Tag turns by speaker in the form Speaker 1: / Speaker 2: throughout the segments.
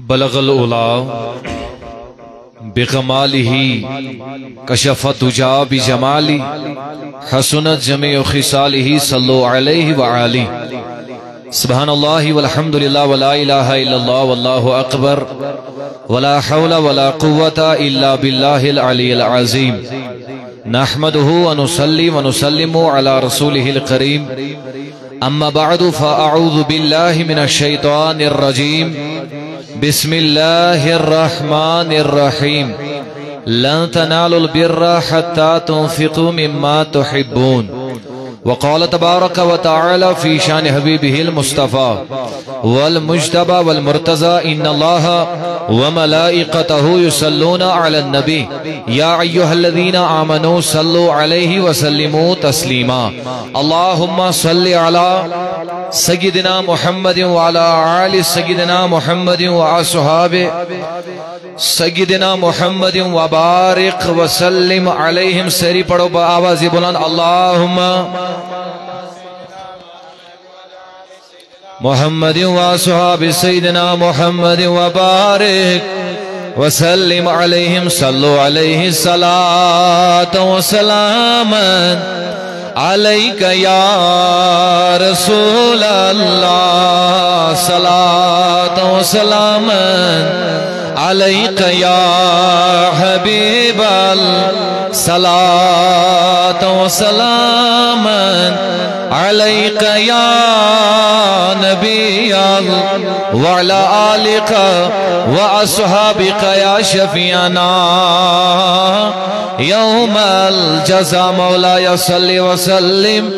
Speaker 1: بلغ العلا بکمالہ کشف الدجی بجمالہ حسنت جمیع خصالہ صلو علیہ وآلہ سبحان اللہ والحمد للہ ولا الہ الا اللہ واللہ اکبر ولا حول ولا قوة الا باللہ العلی العظیم نحمده ونصلي ونسلم على رسوله الكريم اما بعد فاعوذ بالله من الشيطان الرجيم بسم الله الرحمن الرحيم لن تنالوا البر حتى تنفقوا مما تحبون وقال تبارك وتعالى في شان حبيبه المصطفى والمجتبى والمرتضى إن الله وملائكته يصلون على النبي يا أيها الذين آمنوا صلوا عليه وسلموا تسليما اللهم صل على سيدنا محمد وعلى آل سيدنا محمد وأصحاب سيدنا محمد وبارك وسلم عليهم سری پڑھو بآواز بلند اللهم محمد وصحاب سيدنا محمد وبارك وسلم عليهم صلوا عليه الصلاة وسلاما عليك يا رسول الله صلاة وسلاما عليك يا حبيب صلاة وسلاما عليك يا نبي وعلى آلك وأصحابك يا شفيعنا يوم الجزاء مولاي صل وسلم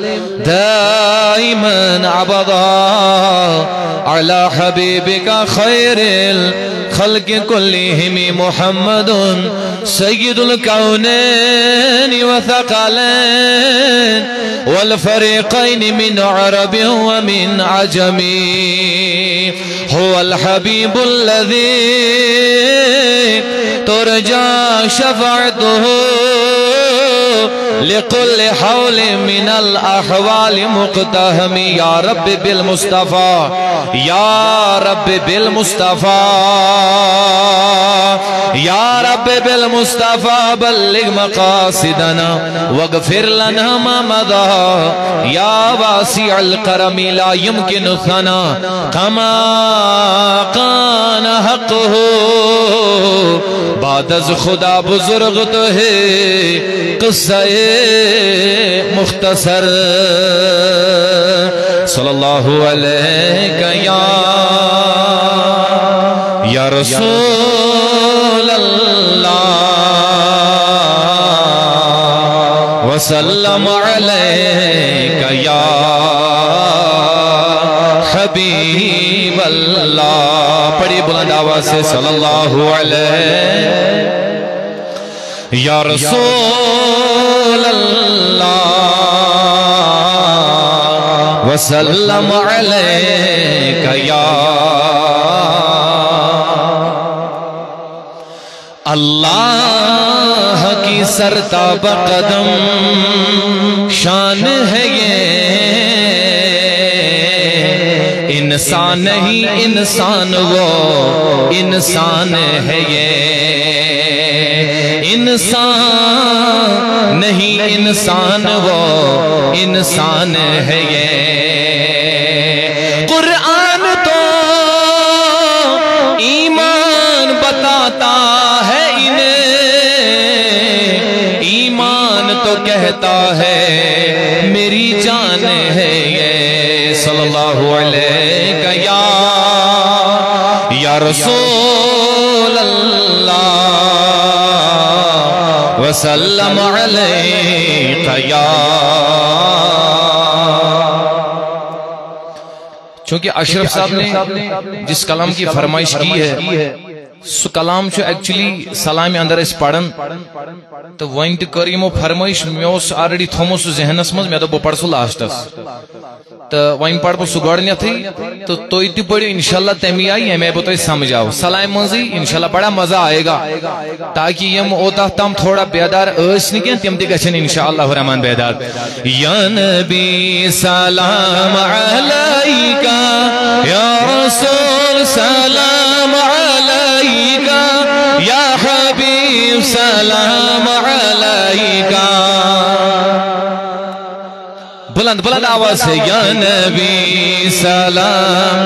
Speaker 1: دائما أبدا على حبيبك خير الخلق كلهم محمد سيد الكونين وثقلين والفريقين من عرب ومن عجم هو الحبيب الذي ترجى شفاعته لكل حول من الأحوال مقتهم يا رب بالمصطفى يا رب بالمصطفى يا رب بالمصطفى بلغ مقاصدنا واغفر لنا ما مضى يا واسع الكرم لا يمكن ثنا كما كان حقه بعد از خدا بزرگ تو ہے قصہ مختصر صلی اللہ علیہ یا رسول اللہ وسلم علیک یا حبیب اللہ پڑھی بلند آواز سے صلی اللہ علیہ یا رسول اللہ وسلم علیک یا اللہ کی سرتاب قدم شان ہے یہ انسان نہیں انسان وہ انسان ہے یہ انسان نہیں انسان وہ انسان ہے یہ قرآن تو ایمان بتاتا ہے انہیں ایمان تو کہتا ہے میری جان ہے یہ صلی اللہ علیہ یا رسول اللہ وسلم علیک یا چونکہ اشرف صاحب نے جس کلام کی فرمائش کی ہے سو کلام چھو ایکچولی سلامی اندر اس پڑھن تو وائن تی کریمو فرمائش میں اس آرڈی تھومو سو ذہنس مز میں تو پڑھ سو لاسٹس تو وائن پڑھ پو سو گوڑنیا تھی تو توی تی پڑھو انشاءاللہ تیمی آئی ہے میں بتوئی سمجھاؤ سلام منزی انشاءاللہ بڑا مزہ آئے گا تاکہ یم اوتا تم تھوڑا بیدار اس نکیں تیم تی گچھن انشاءاللہ رحمان بیدار یا نبی سلام علیکہ یا رسول سلام علیکہ بلند بلند آواز سے یا نبی سلام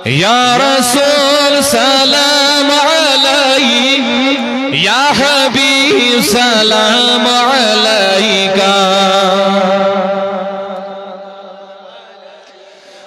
Speaker 1: یا رسول سلام علیک یا حبیب سلام علیکہ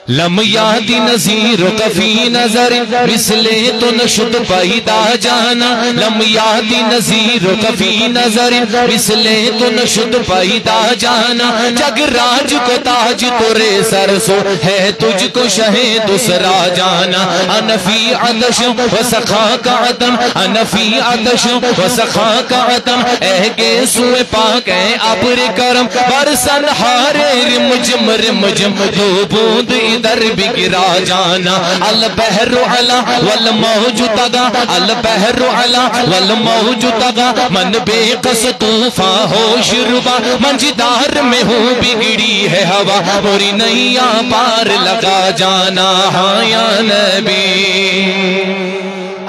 Speaker 1: لم یادی نظیرک فی نظر مثل تو نشد پیدا جانا لم یادی نظیرک فی نظر مثل تو نشد پیدا جانا جگ راج کو تاج تورے سر سو ہے تجھ کو شہ دوسرا جانا انفی عدش و سخا کا عدم انفی عدش و سخا کا عدم اے گیسو پاک اے عبر کرم برسن ہارے رمجم رمجم دو بوند در بھی گرا جانا البحر علا والموج تگا البحر علا والموج تگا من بے قص طوفان ہو شربا من جدار میں ہوں بگڑی ہے ہوا موری نیا پار لگا جانا ہاں یا نبی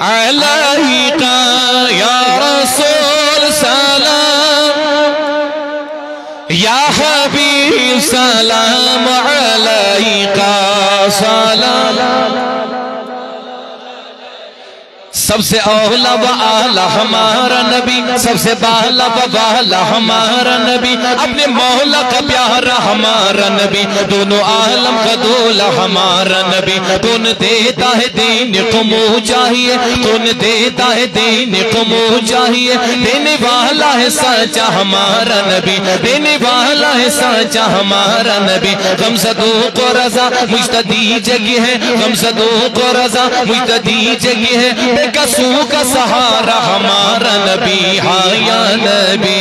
Speaker 1: علیکہ یا رسول سلام یا حبیب سلام علیکہ سلام سب سے اولا و اعلی ہمارا نبی سب سے بالا و بالا ہمارا نبی اپنے مولا کا پیارا ہمارا نبی دونوں عالم کا دولا ہمارا نبی کون دیتا ہے دین کو منہ چاہیے کون دیتا ہے دین کو منہ چاہیے دینے والا ہے سچا ہمارا نبی دینے والا ہے سچا ہمارا نبی غمزدوں کو رضا مجتدی جگہ ہے غمزدوں کو رضا مجتدی جگہ ہے کسو کا سہارا ہمارا نبی ہاں یا نبی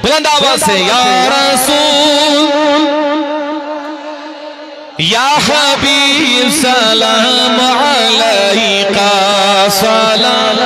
Speaker 1: بلند آواز سے یا رسول یا حبیب سلام علیکہ سلام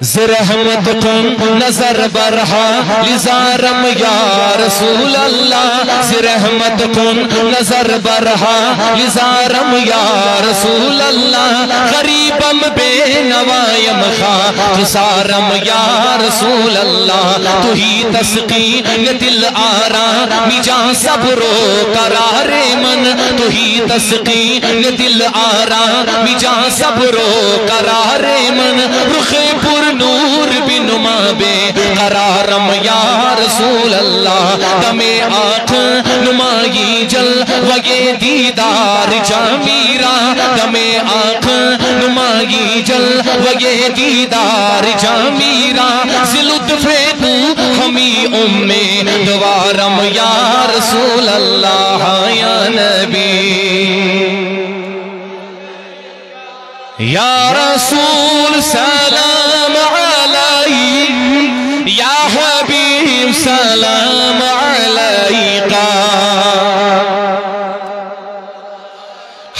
Speaker 1: زرحمت کن نظر برہا لزارم یا رسول اللہ زرحمت کن نظر برہا لزارم یا رسول اللہ غریبم بے نوائم خواہ سارم یا رسول اللہ تو ہی تسقین دل آرا نجا صبر و قرار من تو ہی تسقین دل آرا نجا صبر و قرار من رخ پر نور بنما بے قرارم یا رسول اللہ دم آنکھ نمائی جل وگے دیدار جامیرا دم آنکھ نمائی جل وگے دیدار جامیرا زلطف تو ہمی دوارم یا رسول اللہ یا نبی یا رسول سلام علیک یا حبیب سلام علیکہ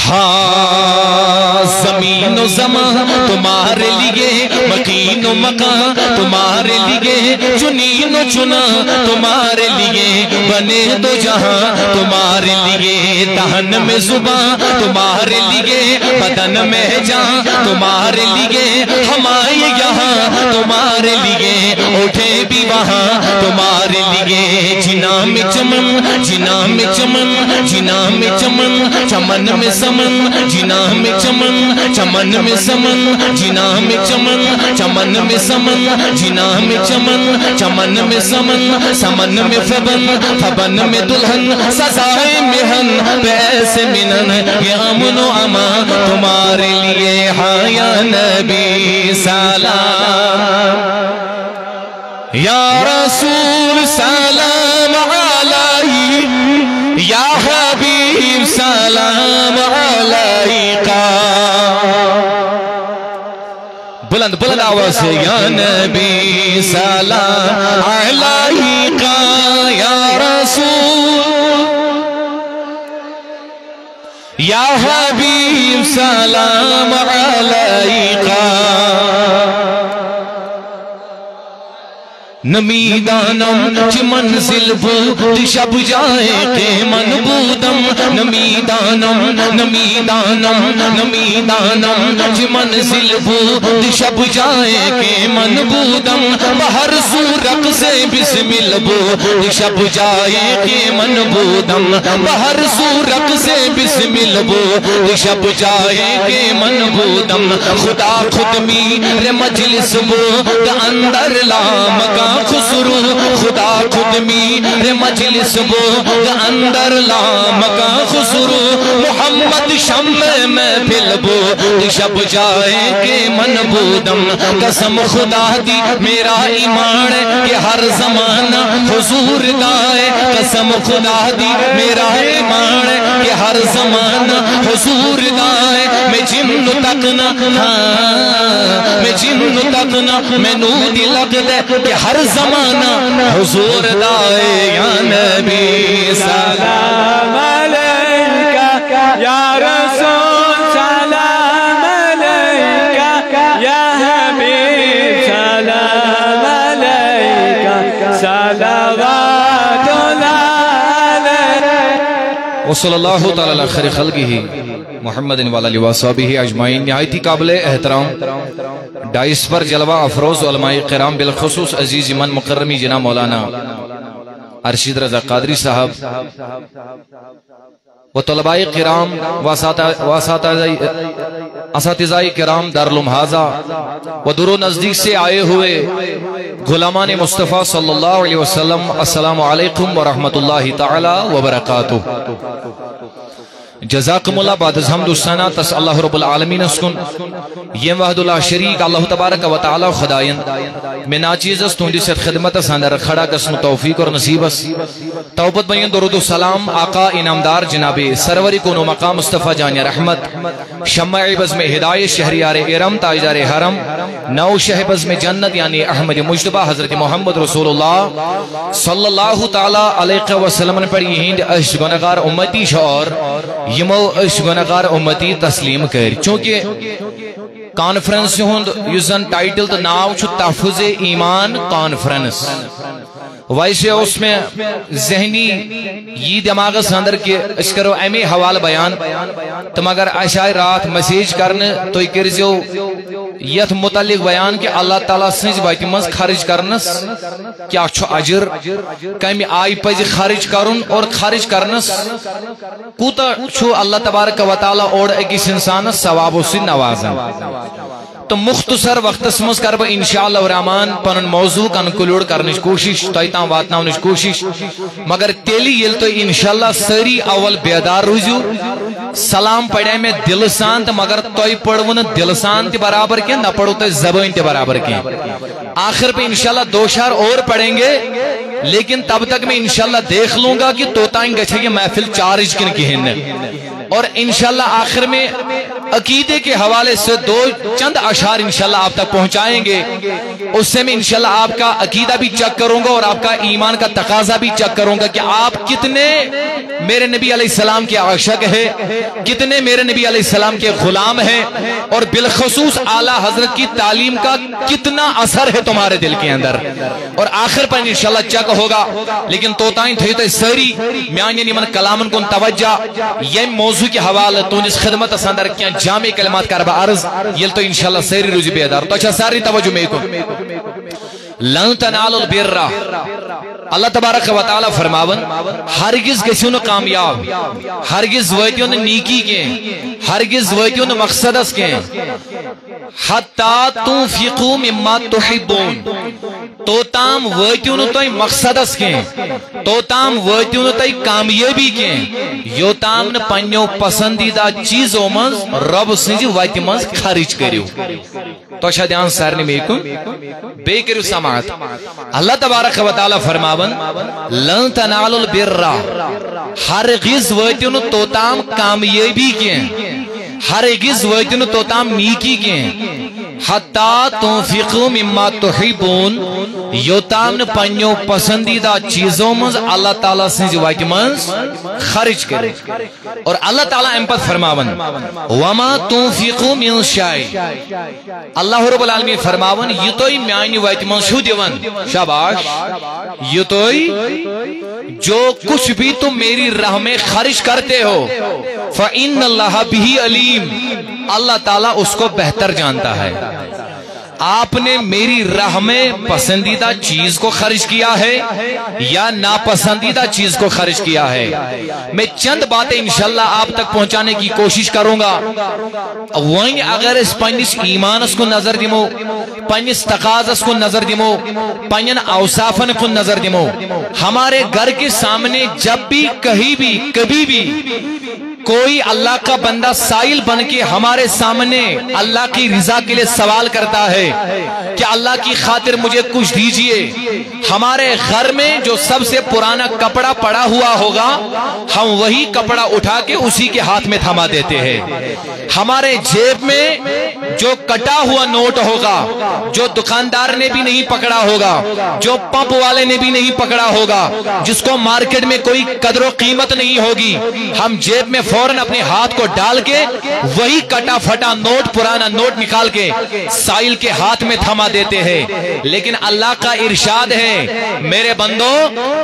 Speaker 1: ہاں زمین و زمان تمہارے لیے مکین و مکان تمہارے لیے چنین و چنا تمہارے لیے بنے دو جہاں تمہارے لیے دہن میں زبان تمہارے لیے بدن میں جان تمہارے لیے ہمارے یہاں تمہارے لیے اٹھے بھی وہاں تمہارے لیے جنا میں چمن جنا میں چمن جنا میں چمن چمن میں سمن جنا میں چمن چمن میں سمن جنا میں چمن چمن میں سمن جنا میں چمن چمن میں سمن سمن میں فبن فبن میں دلہن سزائے مہن پیسے منن یہ امن و امان تمہارے لیے ہاں یا نبی سلام یا رسول سلام علیک یا حبیب سلام علیکہ بلند بلند آواز سے یا نبی سلام علیکہ یا رسول یا حبیب سلام علیکہ نمیدانم چه منزل بود شب جائے کہ من بودم نمیدانم چه منزل بود شب جائے کہ من بودم بہر سورق سے بسمل بود شب جائے کہ من بودم بہر سورق سے بسمل بود شب جائے کہ من بودم خدا خود میر مجلس بود اندر لامکان خسرو خدا خود میر مجلس بود اندر لامکان خسرو محمد شمع محفل بود شب جائے کہ من بودم قسم خدا دی میرا ایمان کہ ہر زمانہ حضور دائے قسم خدا دی میرا ایمان کہ ہر زمانہ حضور دائے میں جن تکنا میں نودی لگ دے کہ ہر زمانہ حضور دائے یا نبی سلام علیکہ یا رسول سلام علیکہ یا حبیب سلام علیکہ صلوات اللہ علیہ وصلی اللہ تعالی علی خیر خلقہ محمد وعلی وصحبہ اجمعین۔ نہایت قابل احترام ڈائس پر جلوہ افروز علماء کرام بالخصوص عزیز من مکرمی جناب مولانا ارشد رضا قادری صاحب و طلباء کرام و اساتذہ کرام دارالمحاضہ و دور و نزدیک سے آئے ہوئے غلامان مصطفیٰ صلی اللہ علیہ وسلم، السلام علیکم ورحمۃ اللہ تعالی وبرکاتہ۔ جزاکم اللہ بعد از حمد الثنا تس اللہ رب العالمین اسکن یم وحد اللہ شریک اللہ تبارک و تعالی خدایند میں ناچیز اس تہندی سے خدمت اندر کھڑا قسم توفیق اور نصیب اس توبت بین درود و سلام آقا انعامدار جناب سروری کونو مقام مصطفیٰ جان رحمت شمع بزم ہدایت شہریار ارم تاجدار حرم نو شہ بزم جنت یعنی احمد مجتبہ حضرت محمد رسول اللہ صلی اللہ تعالی علیہ وسلم پر یہند اش گناہگار امتی شعور یمو اش گناہگار امتی تسلیم کر چونکہ کانفرنس ہند یوزن ٹائٹل تو ناو چھو تحفظ ایمان کانفرنس ویسے اس میں ذہنی یہ دماغ سندر کے اس کرو امی حوال بیان تو مگر اشائے رات مسیج کرنے تو کرزیو یت متعلق بیان کہ اللہ تعالیٰ سنج باتی منز خارج کرنس کیا چھو عجر کمی آئی پج خارج کرن اور خارج کرنس کوتا چھو اللہ تبارک و تعالیٰ اور اکیس انسان ثواب سے نوازن تو مختصر وقت سمجھ کر با انشاءاللہ الرحمن پنن موضوع کنکلوڈ کرنیش کوشش تایتاں واتناونیش کوشش مگر تیلی یل تو انشاءاللہ سری اول بیدار روزیو سلام پڑھے میں دلسان تو مگر توی پڑھون دلسان تی برابر کے نہ پڑھو تو زبان تی برابر کے آخر پہ انشاءاللہ دو شار اور پڑھیں گے لیکن تب تک میں انشاءاللہ دیکھ لوں گا کہ توتائیں گچھے یہ محفل چارج کن کی ہن اور انشاءاللہ آخر میں عقیدے کے حوالے سے دو چند اشعار انشاءاللہ آپ تک پہنچائیں گے اس سے میں انشاءاللہ آپ کا عقیدہ بھی چیک کروں گا اور آپ کا ایمان کا تقاضا بھی چیک کروں گا کہ آپ کتنے میرے نبی علیہ السلام کے عاشق ہے کتنے میرے نبی علیہ السلام کے غلام ہیں اور بالخصوص اعلیٰ حضرت کی تعلیم کا کتنا اثر ہے تمہارے دل کے اندر اور آخر پر انشاءاللہ چیک ہوگا لیکن توتائیں تھے تو سری میانی من کلامن کن توجہ یہ موضوع کے حوالے تو اس خدمت اندر کیا جامع کلمات کا ربا عرض یہ تو انشاءاللہ سری روزی بیدار تو اچھا ساری توجہ میں کو لن تنالوا البر اللہ تبارک و تعالی فرماون ہرگز کسیون کامیاب ہرگز ویتیون نیکی کے ہرگز ویتیون مقصدس کے حتی تنفقوا مما تحبون تو تام ویتیون توی مقصدس کے تو تام ویتیون توی کامیابی کے یو تام نے پنیو پسندیدہ چیزوں مز رب سنجی ویتی مز خارج کریو تو اچھا دیان سارنی میں کو بے کریو سماعت اللہ تبارک و تعالی فرماون لن تنالوا البر ہرگز ویتیون تو تام کامیابی کے ہرگز ویتیون تو تام نیکی کے حتی تنفقوا مما تحبون یوتام نہ پنیو پسندیدہ چیزوں مز اللہ تعالیٰ سنز وقت مز خرچ کرے اور اللہ تعالیٰ ام پت فرماون وما تنفقوا من شيء اللہ رب العالمین فرماون یہ توئی میانی وقت مز شو دیون شاباش یہ توئی جو کچھ بھی تم میری راہ میں خرچ کرتے ہو فإن اللہ بہ علیم اللہ تعالیٰ اس کو بہتر جانتا ہے آپ نے میری راہ میں پسندیدہ چیز کو خرچ کیا ہے یا ناپسندیدہ چیز کو خرچ کیا ہے میں چند باتیں انشاءاللہ آپ تک پہنچانے کی کوشش کروں گا وہیں اگر اس پنس ایمانس کو نظر دمو پنس تقاضس کو نظر دمو پنن اوصافن کو نظر دمو ہمارے گھر کے سامنے جب بھی کہیں بھی کبھی بھی کوئی اللہ کا بندہ سائل بن کے ہمارے سامنے اللہ کی رضا کے لیے سوال کرتا ہے کہ اللہ کی خاطر مجھے کچھ دیجئے ہمارے گھر میں جو سب سے پرانا کپڑا پڑا ہوا ہوگا ہم وہی کپڑا اٹھا کے اسی کے ہاتھ میں تھما دیتے ہیں ہمارے جیب میں جو کٹا ہوا نوٹ ہوگا جو دکاندار نے بھی نہیں پکڑا ہوگا جو پمپ والے نے بھی نہیں پکڑا ہوگا جس کو مارکیٹ میں کوئی قدر و قیمت نہیں ہوگی ہم جیب میں فوراً اپنے ہاتھ کو ڈال کے وہی کٹا پھٹا نوٹ پرانا نوٹ نکال کے سائل کے ہاتھ میں تھما دیتے ہیں لیکن اللہ کا ارشاد ہے میرے بندو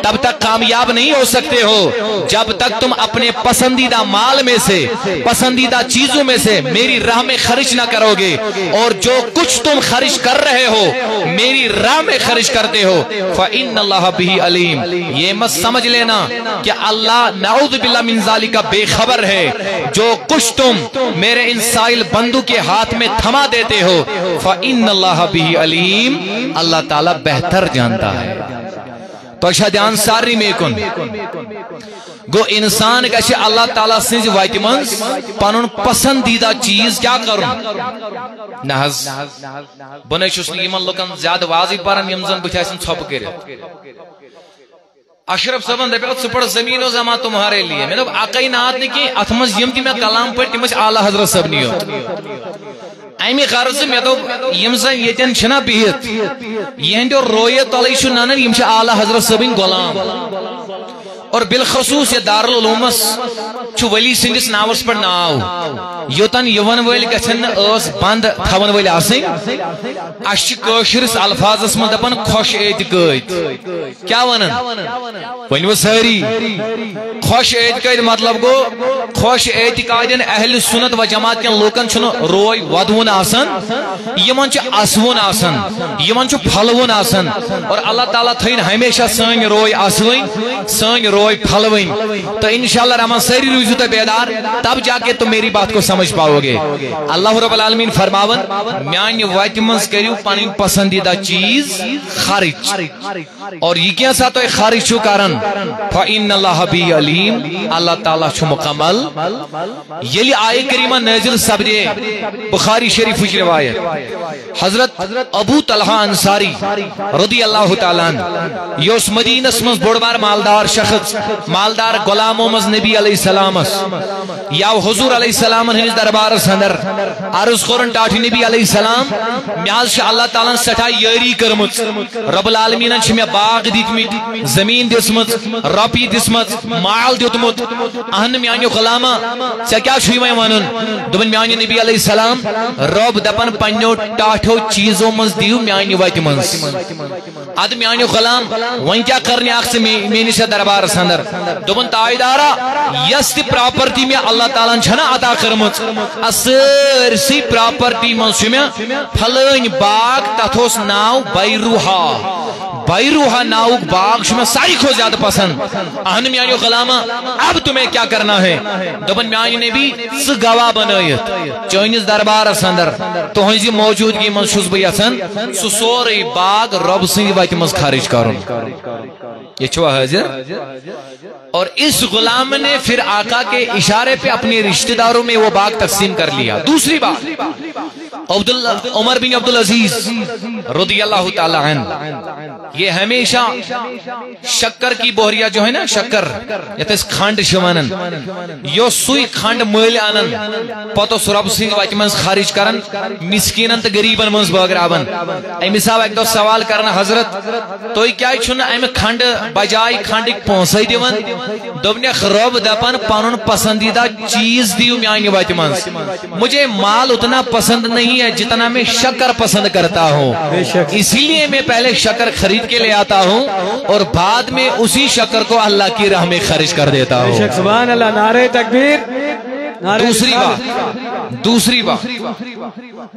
Speaker 1: تب تک کامیاب نہیں ہو سکتے ہو جب تک تم اپنے پسندیدہ مال میں سے پسندیدہ چیزوں میں سے میری راہ میں خرچ نہ کرو گے اور جو کچھ تم خرچ کر رہے ہو میری راہ میں خرچ کرتے ہو فَإِنَّ اللَّهَ بِهِ عَلِيمٌ یہ مت سمجھ لینا کہ اللہ نعوذ باللہ من ذالک بے خبر ہے جو کچھ تم میرے ان سائل بندو کے ہاتھ میں تھما دیتے ہو فَإِنَّ اللَّهَ بِهِ عَلِيمٌ اللہ تعالیٰ بہتر جانتا ہے تو دھیان ساری میں کن گو انسان گھے اللہ تعالیٰ سنز وتہ مز پن پسندیدہ چیز کیا کروں نہ بہ چھس نمن لکن زیادہ واضح پران یم زن بت ژھپ کر اشرف صاحبن دپیو ثہ پڑھ زمین و زمان تمہارے لیے میں دپ اکی نات نی ات مز یم تہ میں کلام پڑھ تم اعلی حضرت صاحب نیو امی غرض میں دپ یم زن یتن چھنا بہت یہند رویت تلے چھ ننن یم چھ اعلی حضرت صاحبن غلام اور بالخصوص یہ دارالعلومس چھ ولی سندس ناوس پر ناو یوتن یون ول گھن اس بند تھون ول آسن اش کشرس الفاظس من دپن خوش اعتقاد کیا ونن ونو ساری خوش اعتقاد مطلب گو خوش اعتقاد اہل سنت و جماعت کن لوکن چھن روی ودون آسن یمن چھ اسون آسن یمن چھ پھلون آسن اور اللہ تعالیٰ تھین ہمیشہ سن روی اسوین سن روی پھلوین تو انشاءاللہ رحمان ساری روزو تو بیدار تب جا کے تم میری بات کو سمجھ پاؤ گے اللہ رب العالمین فرماون میانی وقت منز کریو پانی پسندیدہ چیز خارج اور یہ کیا سا تو خارج چھو کارن فَإِنَّ اللَّهَ بِهِ عَلِيمٌ اللہ تعالیٰ چھو مکمل یلی آئے کریمہ نازل سبدے بخاری شریف کی روایت حضرت ابو طلحہ انصاری رضی اللہ تعالیٰ یوس مدینہ منز بڑبار مالدار شخص مالدار غلاموں مز نبی علیہ السلام یا حضور علیہ السلام ہنس دربار اندر عرض کرن ٹاٹھی نبی علیہ السلام میاز چھ اللہ تعالیٰ سٹھا یاری کرمت رب العالمین چھ میں باغ دیتمت زمین دسمت رپی دسمت مال دیتمت اہن میانی غلامہ چھ کیا چھوئی میں ونن دبن میانی نبی علیہ السلام رب دپن پنیو ٹاٹھو چیزوں مز دیو میانی وقت منز اد میانی غلام وہیں کیا کرنے آخ سے مینی سے دربار اندر دبن تائیدارا یس تی پراپرٹی میں اللہ تعالیٰ چھنا عطا کرمت اثر سی پراپرٹی من سمیا پھلن باغ تتھوس ناو بیروہا ناوک باغ شما ساری کو زیادہ پسند اہن میانی غلامہ اب تمہیں کیا کرنا ہے دبن میانی نے بھی س گواہ بنایت چونیز دربار اندر تو ہنزی موجودگی من شز بیتن سوری باغ رب سنگی باقی مز خارج کرن یہ چھوا حاضر اور اس غلام نے پھر آقا کے اشارے پہ اپنے رشتہ داروں میں وہ باغ تقسیم کر لیا دوسری بات عمر بن عبدالعزیز رضی اللہ تعالی عنہ یہ ہمیشہ شکر کی بوہریا جو ہے نا شکر یتس کھنڈ شوانن یو سوئی کھنڈ مل آنن پتو سرب سنگ وچ منز خارج کرن مسکینن تو غریبن منز بٲگراون امس آو ایک دو سوال کرنا حضرت تو کیا چھن ام کھنڈ بجائے کھنڈک پونسے دیون دوبنیک رب دپن پنن پسندیدہ چیز دیو میانہ وتہ منز مجھے مال اتنا پسند نہیں ہے جتنا میں شکر پسند کرتا ہوں اسی لیے میں پہلے شکر خرید کے لے آتا ہوں اور بعد میں اسی شکر کو اللہ کی راہ میں خرچ کر دیتا ہوں
Speaker 2: سبحان اللہ نعرہ تکبیر
Speaker 1: دوسری بات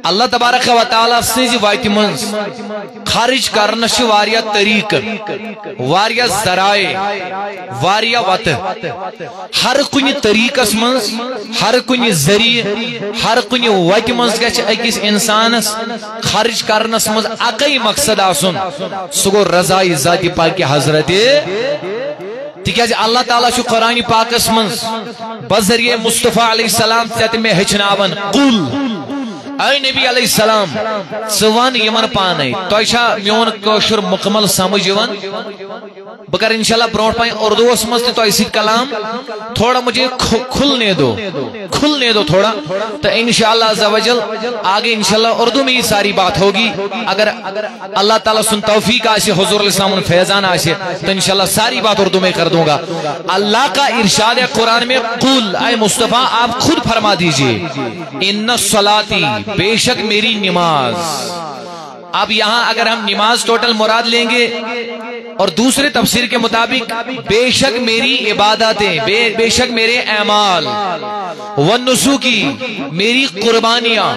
Speaker 1: اللہ تبارک و تعالی سنز وتہ منز خرچ کرنس واریا طریق واریا ذرائع واریا وتہ ہر کن طریقس منز ہر کن ذریعہ ہر کن وتہ منز گژھِ اکس انسانس خرچ کرنس منز اکے مقصد آسن سہ گو رضائے ذات پاک حضرت تکیاز اللہ تعالیٰ چھو قرآن پاکس منز بذریعہ مصطفیٰ علیہ السلام تیت میں ہچناون قل اے نبی علیہ السلام ثوان یمن پانے توشا میون کوشر مکمل سمجھ یون بکر انشاءاللہ برونٹ پائیں اردو اس مست تو ایسی کلام تھوڑا مجھے کھلنے دو تھوڑا تو انشاءاللہ عز و جل آگے انشاءاللہ اردو میں یہ ساری بات ہوگی اگر اللہ تعالیٰ سن توفیق آشے حضور علیہ السلام فیضان آشے تو انشاءاللہ ساری بات اردو میں کر دوں گا اللہ کا ارشاد قرآن میں قل اے مصطفیٰ آپ خود فرما دیجئے ان الصلاتی بے شک میری نماز اب یہاں اگر ہم نماز ٹوٹل مراد لیں گے اور دوسرے تفسیر کے مطابق بے شک میری عبادتیں بے شک میرے اعمال والنسوکی میری قربانیاں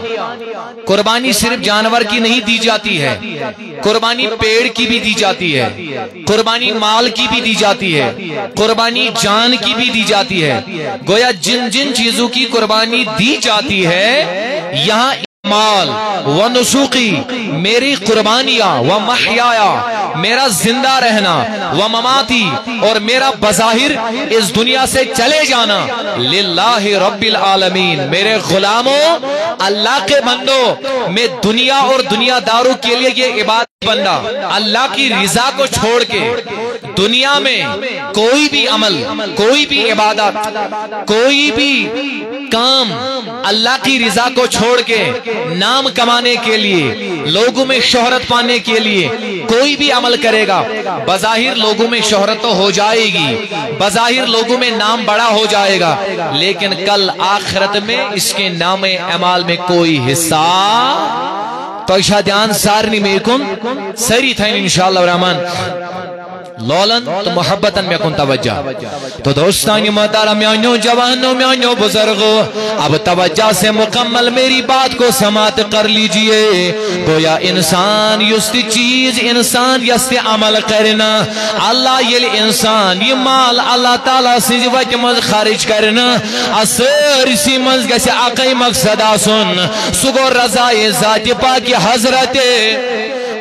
Speaker 1: قربانی صرف جانور کی نہیں دی جاتی ہے قربانی پیڑ کی بھی دی جاتی ہے قربانی مال کی بھی دی جاتی ہے قربانی جان کی بھی دی جاتی ہے گویا جن جن چیزوں کی قربانی دی جاتی ہے یہاں مال و نسوقی میری قربانیاں و محیایا میرا زندہ رہنا و مماتی اور میرا بظاہر اس دنیا سے چلے جانا للہ رب العالمین میرے غلاموں اللہ کے بندوں میں دنیا اور دنیا داروں کے لیے یہ عبادت بندہ اللہ کی رضا کو چھوڑ کے دنیا میں کوئی بھی عمل کوئی بھی عبادت کوئی بھی کام اللہ کی رضا کو چھوڑ کے نام کمانے کے لیے لوگوں میں شہرت پانے کے لیے کوئی بھی عمل کرے گا بظاہر لوگوں میں شہرت تو ہو جائے گی بظاہر لوگوں میں نام بڑا ہو جائے گا لیکن کل آخرت میں اس کے نام اعمال میں کوئی حصہ تو شادیان سارنی میکن سری تھا انشاءاللہ الرحمن لولن تو محبتاً میں کن توجہ تو دوستانی محترم میانو جوانو میانو بزرگو اب توجہ سے مکمل میری بات کو سماعت کر لیجئے گویا انسان یست چیز انسان یست عمل کرنا اللہ یہ انسان یہ مال اللہ تعالیٰ سے وقت مز خارج کرنا اثر اسی مز گیسے آقای مقصد آسن سگو رضائے ذات پاک حضرت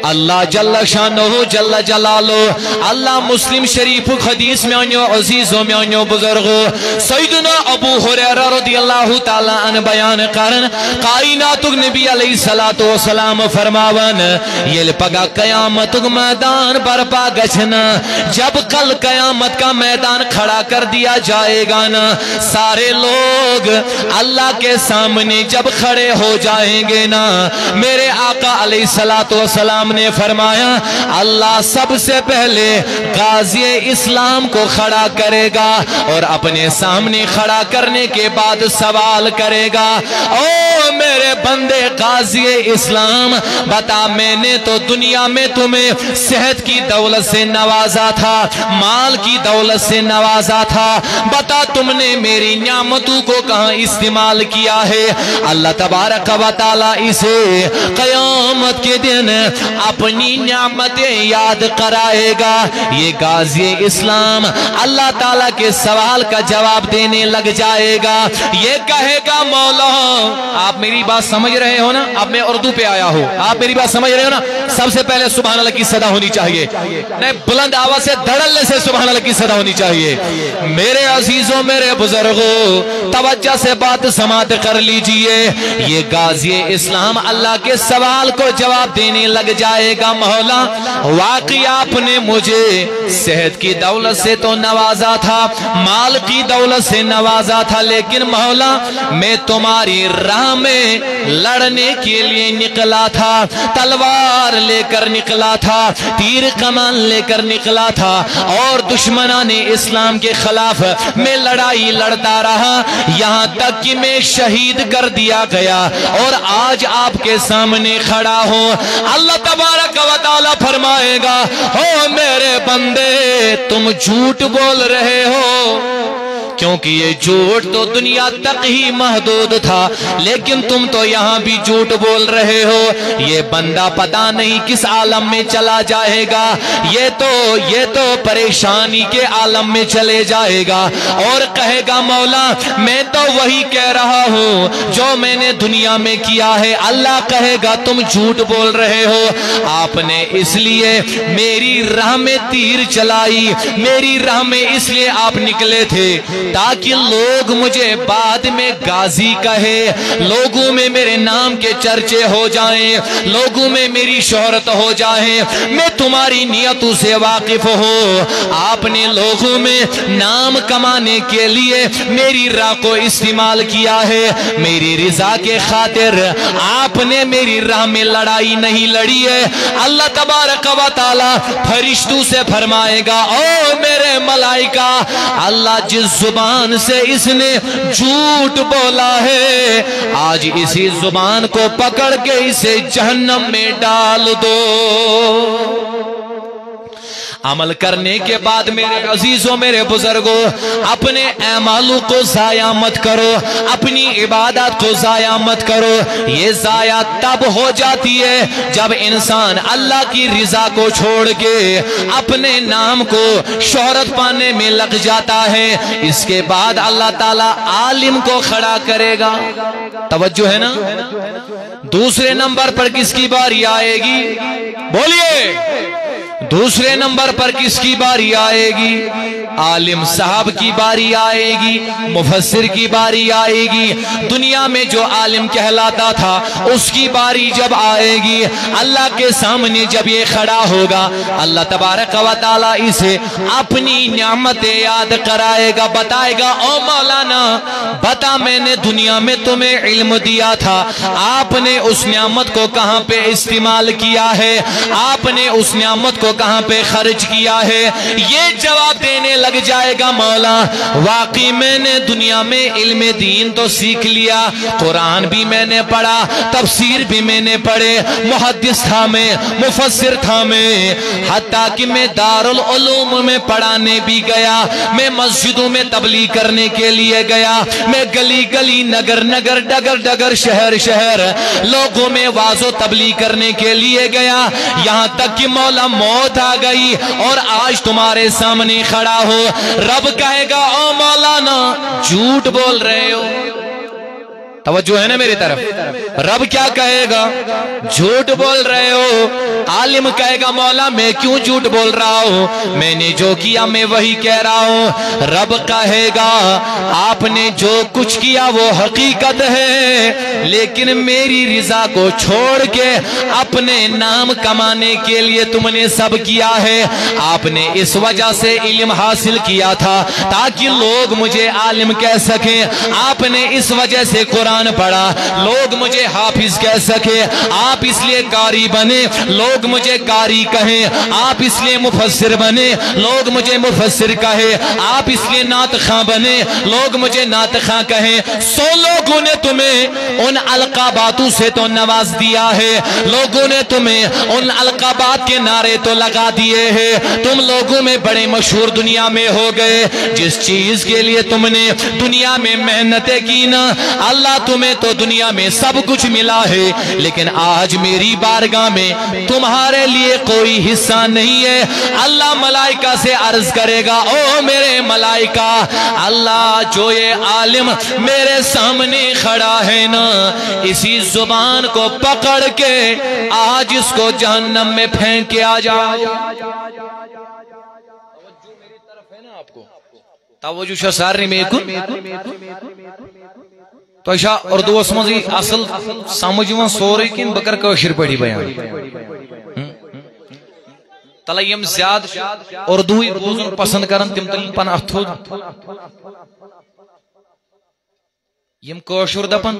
Speaker 1: اللہ جل شانہ جل جلالہ اللہ مسلم شریف حدیث میں آنیو عزیزوں میں آنیو بزرگو سیدنا ابو ہریرہ رضی اللہ تعالیٰ عنہ بیان کرن کائنات نبی علیہ السلام فرماون یہ پگا قیامت میدان برپا گچنا جب کل قیامت کا میدان کھڑا کر دیا جائے گا نا سارے لوگ اللہ کے سامنے جب کھڑے ہو جائیں گے نا میرے آقا علیہ السلام نے فرمایا اللہ سب سے پہلے غازی اسلام کو کھڑا کرے گا اور اپنے سامنے کھڑا کرنے کے بعد سوال کرے گا او میرے بندے غازی اسلام بتا میں نے تو دنیا میں تمہیں صحت کی دولت سے نوازا تھا مال کی دولت سے نوازا تھا بتا تم نے میری نعمتوں کو کہاں استعمال کیا ہے اللہ تبارک و تعالی اسے قیامت کے دن اپنی نعمتیں یاد کرائے گا یہ غازی اسلام اللہ تعالیٰ کے سوال کا جواب دینے لگ جائے گا یہ کہے گا مولا آپ میری بات سمجھ رہے ہو نا؟ اب میں اردو پہ آیا ہوں، آپ میری بات سمجھ رہے ہو نا؟ سب سے پہلے سبحان اللہ کی صدا ہونی چاہیے، نہیں بلند آواز سے دھڑلنے سے سبحان اللہ کی صدا ہونی چاہیے۔ میرے عزیزوں، میرے بزرگوں، توجہ سے بات سماعت کر لیجئے۔ یہ غازی اسلام اللہ کے سوال کو جواب دینے لگ جائے گا، مولا واقعی آپ نے مجھے صحت کی دولت سے تو نوازا تھا، مال کی دولت سے نوازا تھا، لیکن مولا میں تمہاری راہ میں لڑنے کے لیے نکلا تھا، تلوار لے کر نکلا تھا، تیر کمان لے کر نکلا تھا، اور دشمنان اسلام کے خلاف میں لڑائی لڑتا رہا، یہاں تک کہ میں شہید کر دیا گیا، اور آج آپ کے سامنے کھڑا ہوں۔ اللہ تبارک و تعالی فرمائے گا، او میرے بندے تم جھوٹ بول رہے ہو، کیونکہ یہ جھوٹ تو دنیا تک ہی محدود تھا، لیکن تم تو یہاں بھی جھوٹ بول رہے ہو۔ یہ بندہ پتہ نہیں کس عالم میں چلا جائے گا، یہ تو پریشانی کے عالم میں چلے جائے گا، اور کہے گا مولا میں تو وہی کہہ رہا ہوں جو میں نے دنیا میں کیا ہے۔ اللہ کہے گا تم جھوٹ بول رہے ہو، آپ نے اس لیے میری راہ میں تیر چلائی، میری راہ میں اس لیے آپ نکلے تھے تاکہ لوگ مجھے بعد میں غازی کہے، لوگوں میں میرے نام کے چرچے ہو جائیں، لوگوں میں میری شہرت ہو جائے۔ میں تمہاری نیتوں سے واقف ہوں، آپ نے لوگوں میں نام کمانے کے لیے میری راہ کو استعمال کیا ہے، میری رضا کے خاطر آپ نے میری راہ میں لڑائی نہیں لڑی ہے۔ اللہ تبارک و تعالی فرشتوں سے فرمائے گا، او میرے ملائکہ، اللہ جس زبان سے اس نے جھوٹ بولا ہے آج اسی زبان کو پکڑ کے اسے جہنم میں ڈال دو۔ عمل کرنے کے بعد میرے عزیزوں، میرے بزرگوں، اپنے اعمالوں کو ضائع مت کرو، اپنی عبادات کو ضائع مت کرو۔ یہ ضائع تب ہو جاتی ہے جب انسان اللہ کی رضا کو چھوڑ کے اپنے نام کو شہرت پانے میں لگ جاتا ہے۔ اس کے بعد اللہ تعالیٰ عالم کو کھڑا کرے گا۔ توجہ ہے نا؟ دوسرے نمبر پر کس کی باری آئے گی؟ بولیے، دوسرے نمبر پر کس کی باری آئے گی؟ عالم صاحب کی باری آئے گی، مفسر کی باری آئے گی۔ دنیا میں جو عالم کہلاتا تھا اس کی باری جب آئے گی، اللہ کے سامنے جب یہ کھڑا ہوگا، اللہ تبارک و تعالی اسے اپنی نعمتیں یاد کرائے گا، بتائے گا، او مولانا بتا میں نے دنیا میں تمہیں علم دیا تھا، آپ نے اس نعمت کو کہاں پہ استعمال کیا ہے، آپ نے اس نعمت کو کہاں پہ خرچ کیا ہے؟ یہ جواب دینے لگ جائے گا، مولا واقعی میں نے دنیا میں علم دین تو سیکھ لیا، قرآن بھی میں نے پڑھا، تفسیر بھی میں نے پڑھے، محدث تھا میں، مفسر تھا میں، حتیٰ کہ میں دارالعلوم میں پڑھانے بھی گیا، میں مسجدوں میں تبلیغ کرنے کے لیے گیا، میں گلی گلی نگر نگر ڈگر ڈگر شہر شہر لوگوں میں واعظ و تبلیغ کرنے کے لیے گیا، یہاں تک کہ مولا موت آ گئی اور آج تمہارے سامنے کھڑا ہو۔ رب کہے گا، او مولانا جھوٹ بول رہے ہو۔ توجہ ہے نا میری طرف؟ رب کیا کہے گا؟ جھوٹ بول رہے ہو۔ عالم کہے گا، مولا میں کیوں جھوٹ بول رہا ہوں، میں نے جو کیا میں وہی کہہ رہا ہوں۔ رب کہے گا، آپ نے جو کچھ کیا وہ حقیقت ہے، لیکن میری رضا کو چھوڑ کے اپنے نام کمانے کے لیے تم نے سب کیا ہے۔ آپ نے اس وجہ سے علم حاصل کیا تھا تاکہ لوگ مجھے عالم کہہ سکیں، آپ نے اس وجہ سے قرآن پڑھا لوگ مجھے حافظ کہہ سکے، آپ اس لیے قاری بنے لوگ مجھے قاری کہیں، آپ اس لیے مفسر بنے لوگ مجھے مفسر کہے، آپ اس لیے نعت خواں بنے لوگ مجھے نعت خواں کہیں۔ سو لوگوں نے تمہیں ان القاباتوں سے تو نواز دیا ہے، لوگوں نے تمہیں ان القابات کے نعرے تو لگا دیے ہیں، تم لوگوں میں بڑے مشہور دنیا میں ہو گئے۔ جس چیز کے لیے تم نے دنیا میں محنتیں کی نا، اللہ تمہیں تو دنیا میں سب کچھ ملا ہے لیکن آج میری بارگاہ میں تمہارے لیے کوئی حصہ نہیں ہے۔ اللہ ملائکہ سے عرض کرے گا او میرے ملائکہ، اللہ جو یہ عالم میرے سامنے کھڑا ہے نا، اسی زبان کو پکڑ کے آج اس کو جہنم میں پھینک کے آ جاؤ۔ توجہ چھا سارنی میں کن تو ایشا اردو اسمزی اصل سمجھوان سوری کن بکر کوشر پڑھی بیان تلیم زیاد اردوی بوزن پسند کرن تم تلیم پن اتھود یم کوشر دپن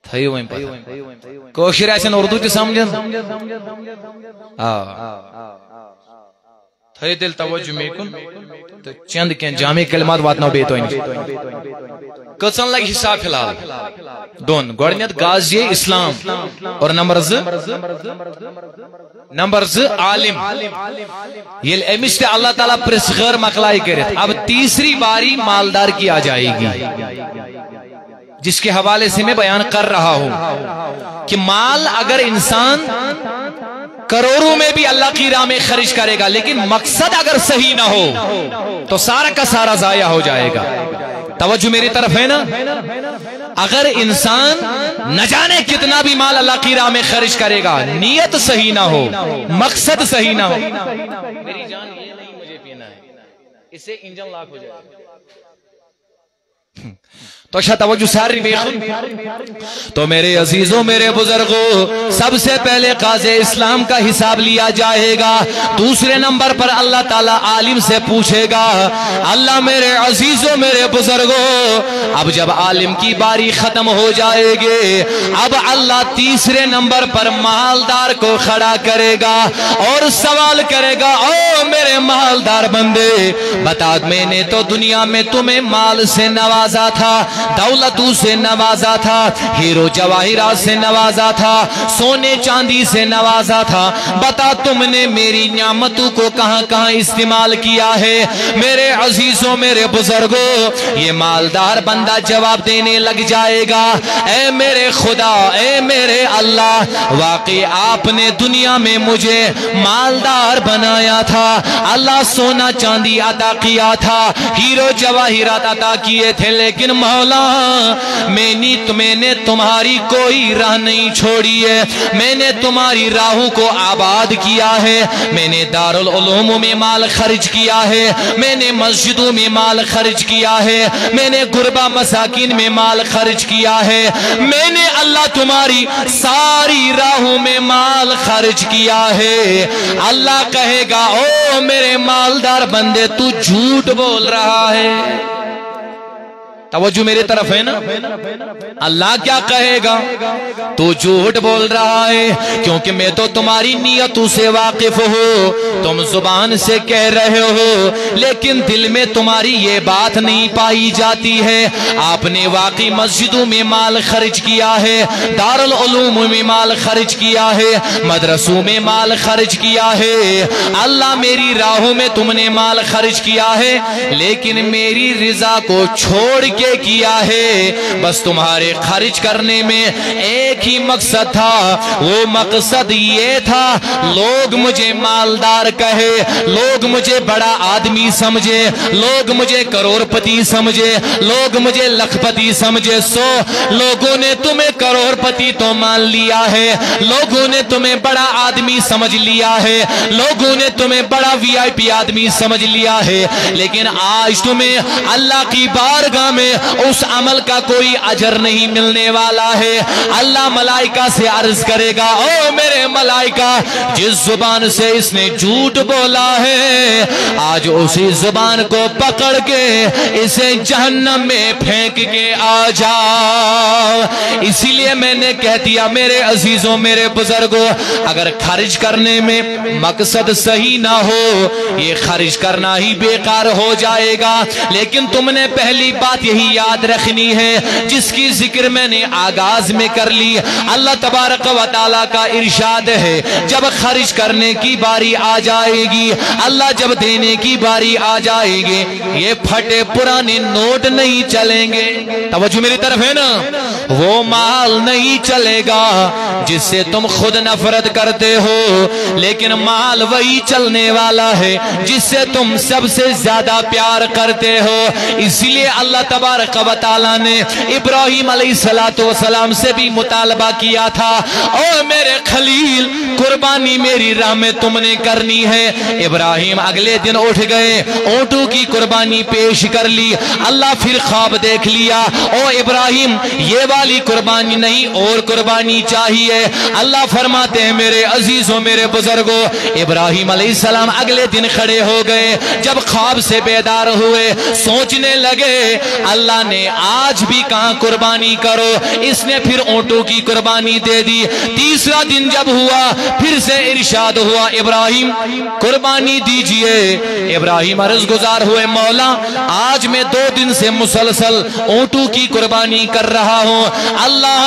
Speaker 1: تھیو ویم پتہ کوشر ایسن اردو تی سمجھن تھے دل توجہ میں کن تو چند کین جامع کلمات واتناو بیتو انجی کچھن لگ حساب فلال دون گوڑنیت غازی اسلام اور نمبر ز عالم یہ امس اللہ تعالیٰ پرس غیر مقلائی کرے اب تیسری باری مالدار کی آ جائے گی جس کے حوالے سے میں بیان کر رہا ہوں کہ مال اگر انسان کروڑوں میں بھی اللہ کی راہ میں خرچ کرے گا لیکن مقصد اگر صحیح نہ ہو تو سارا کا سارا ضائع ہو جائے گا۔ توجہ میری طرف ہے نا، اگر انسان نہ جانے کتنا بھی مال اللہ کی راہ میں خرچ کرے گا، نیت صحیح نہ ہو، مقصد صحیح نہ ہو، میری جان یہ نہیں مجھے پینا ہے، اس سے انجن لاک ہو جائے گا۔ تو اچھا توجہ ساری بیخون تو میرے عزیزوں میرے بزرگوں سب سے پہلے قاضی اسلام کا حساب لیا جائے گا، دوسرے نمبر پر اللہ تعالیٰ عالم سے پوچھے گا۔ اللہ میرے عزیزوں میرے بزرگوں اب جب عالم کی باری ختم ہو جائے گی اب اللہ تیسرے نمبر پر مالدار کو کھڑا کرے گا اور سوال کرے گا او میرے مالدار بندے بتا میں نے تو دنیا میں تمہیں مال سے نوازا تھا، دولتوں سے نوازا تھا، ہیرو جواہرات سے نوازا تھا، سونے چاندی سے نوازا تھا، بتا تم نے میری نعمتوں کو کہاں کہاں استعمال کیا ہے؟ میرے عزیزوں میرے بزرگوں یہ مالدار بندہ جواب دینے لگ جائے گا اے میرے خدا اے میرے اللہ واقعی آپ نے دنیا میں مجھے مالدار بنایا تھا، اللہ سونا چاندی عطا کیا تھا، ہیرو جواہرات عطا کیے تھے، لیکن مولا میں نے تمہاری کوئی راہ نہیں چھوڑی ہے، میں نے تمہاری راہوں کو آباد کیا ہے، میں نے دارالعلوم میں مال خرچ کیا ہے، میں نے مسجدوں میں مال خرچ کیا ہے، میں نے غربا مساکین میں مال خرچ کیا ہے، میں نے اللہ تمہاری ساری راہوں میں مال خرچ کیا ہے۔ اللہ کہے گا او میرے مالدار بندے تو جھوٹ بول رہا ہے۔ توجہ میرے طرف ہے نا، اللہ کیا کہے گا تو جھوٹ بول رہا ہے کیونکہ میں تو تمہاری نیتوں سے واقف ہوں، تم زبان سے کہہ رہے ہو لیکن دل میں تمہاری یہ بات نہیں پائی جاتی ہے۔ آپ نے واقعی مسجدوں میں مال خرچ کیا ہے، دارالعلوم میں مال خرچ کیا ہے، مدرسوں میں مال خرچ کیا ہے، اللہ میری راہوں میں تم نے مال خرچ کیا ہے لیکن میری رضا کو چھوڑ کے کیا ہے۔ بس تمہارے خرچ کرنے میں ایک ہی مقصد تھا، وہ مقصد یہ تھا لوگ مجھے مالدار کہے، لوگ مجھے بڑا آدمی سمجھے، لوگ مجھے کروڑ پتی سمجھے، لوگ مجھے لکھ پتی سمجھے۔ سو لوگوں نے تمہیں کروڑ پتی تو مان لیا ہے، لوگوں نے تمہیں بڑا آدمی سمجھ لیا ہے، لوگوں نے تمہیں بڑا وی آئی پی آدمی سمجھ لیا ہے، لیکن آج تمہیں اللہ کی بارگاہ میں اس عمل کا کوئی اجر نہیں ملنے والا ہے۔ اللہ ملائکہ سے عرض کرے گا او میرے ملائکہ جس زبان سے اس نے جھوٹ بولا ہے آج اسی زبان کو پکڑ کے اسے جہنم میں پھینک کے آ جاؤ۔ اسی لیے میں نے کہہ دیا میرے عزیزوں میرے بزرگوں اگر خرچ کرنے میں مقصد صحیح نہ ہو یہ خرچ کرنا ہی بیکار ہو جائے گا، لیکن تم نے پہلی بات یہی یہی یاد رکھنی ہے جس کی ذکر میں نے آغاز میں کر لی۔ اللہ تبارک و تعالیٰ کا ارشاد ہے جب خرچ کرنے کی باری آ جائے گی، اللہ جب دینے کی باری آ جائے گی، یہ پھٹے پرانے نوٹ نہیں چلیں گے۔ توجہ میری طرف ہے نا؟ وہ مال نہیں چلے گا جس سے تم خود نفرت کرتے ہو، لیکن مال وہی چلنے والا ہے جس سے تم سب سے زیادہ پیار کرتے ہو۔ اسی لیے اللہ تبارک و تعالیٰ نے ابراہیم علیہ السلام سے بھی مطالبہ کیا تھا، او میرے خلیل قربانی میری راہ میں تم نے کرنی ہے۔ ابراہیم اگلے دن اٹھ گئے، اونٹوں کی قربانی پیش کر لی۔ اللہ پھر خواب دیکھ لیا، او ابراہیم یہ والی قربانی نہیں اور قربانی چاہیے۔ اللہ فرماتے ہیں میرے عزیزوں میرے بزرگوں، ابراہیم علیہ السلام اگلے دن کھڑے ہو گئے، جب خواب سے بیدار ہوئے سوچنے لگے اللہ نے آج بھی کہاں قربانی کرو، اس نے پھر اونٹوں کی قربانی دے دی۔ تیسرا دن جب ہوا پھر سے ارشاد ہوا ابراہیم قربانی دیجئے۔ ابراہیم عرض گزار ہوئے مولا آج میں 2 دن سے مسلسل اونٹوں کی قربانی کر رہا ہوں، اللہ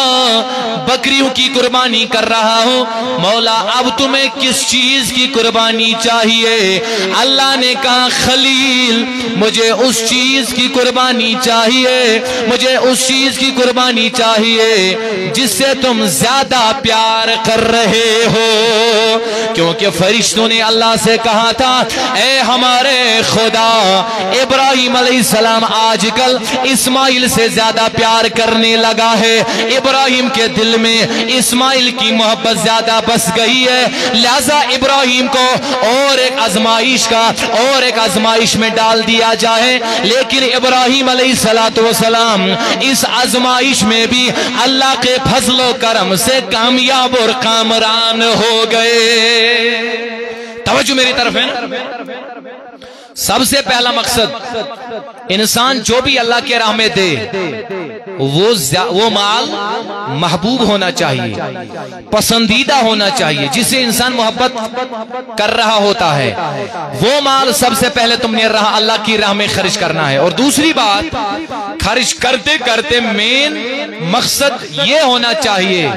Speaker 1: بکریوں کی قربانی کر رہا ہوں، مولا اب تمہیں کس چیز کی قربانی چاہیے؟ اللہ نے کہا خلیل مجھے اس چیز کی قربانی چاہیے، مجھے اس چیز کی قربانی چاہیے جس سے تم زیادہ پیار کر رہے ہو، کیونکہ فرشتوں نے اللہ سے کہا تھا اے ہمارے خدا ابراہیم علیہ السلام آج کل اسماعیل سے زیادہ پیار کرنے لگا ہے، ابراہیم کے دل میں اسماعیل کی محبت زیادہ بس گئی ہے، لہذا ابراہیم کو اور ایک آزمائش میں ڈال دیا جائے۔ لیکن ابراہیم علیہ السلام اس آزمائش میں بھی اللہ کے فضل و کرم سے کامیاب اور کامران ہو گئے۔ توجہ میری طرف ہے نا؟ سب سے پہلا مقصد انسان جو بھی اللہ کے راہ میں دے وہ مال محبوب ہونا چاہیے، پسندیدہ ہونا چاہیے، جسے انسان محبت کر رہا ہوتا ہے، وہ مال سب سے پہلے تم نے اللہ کی راہ میں خرچ کرنا ہے۔ اور دوسری بات خرچ کرتے کرتے مین مقصد یہ ہونا چاہیے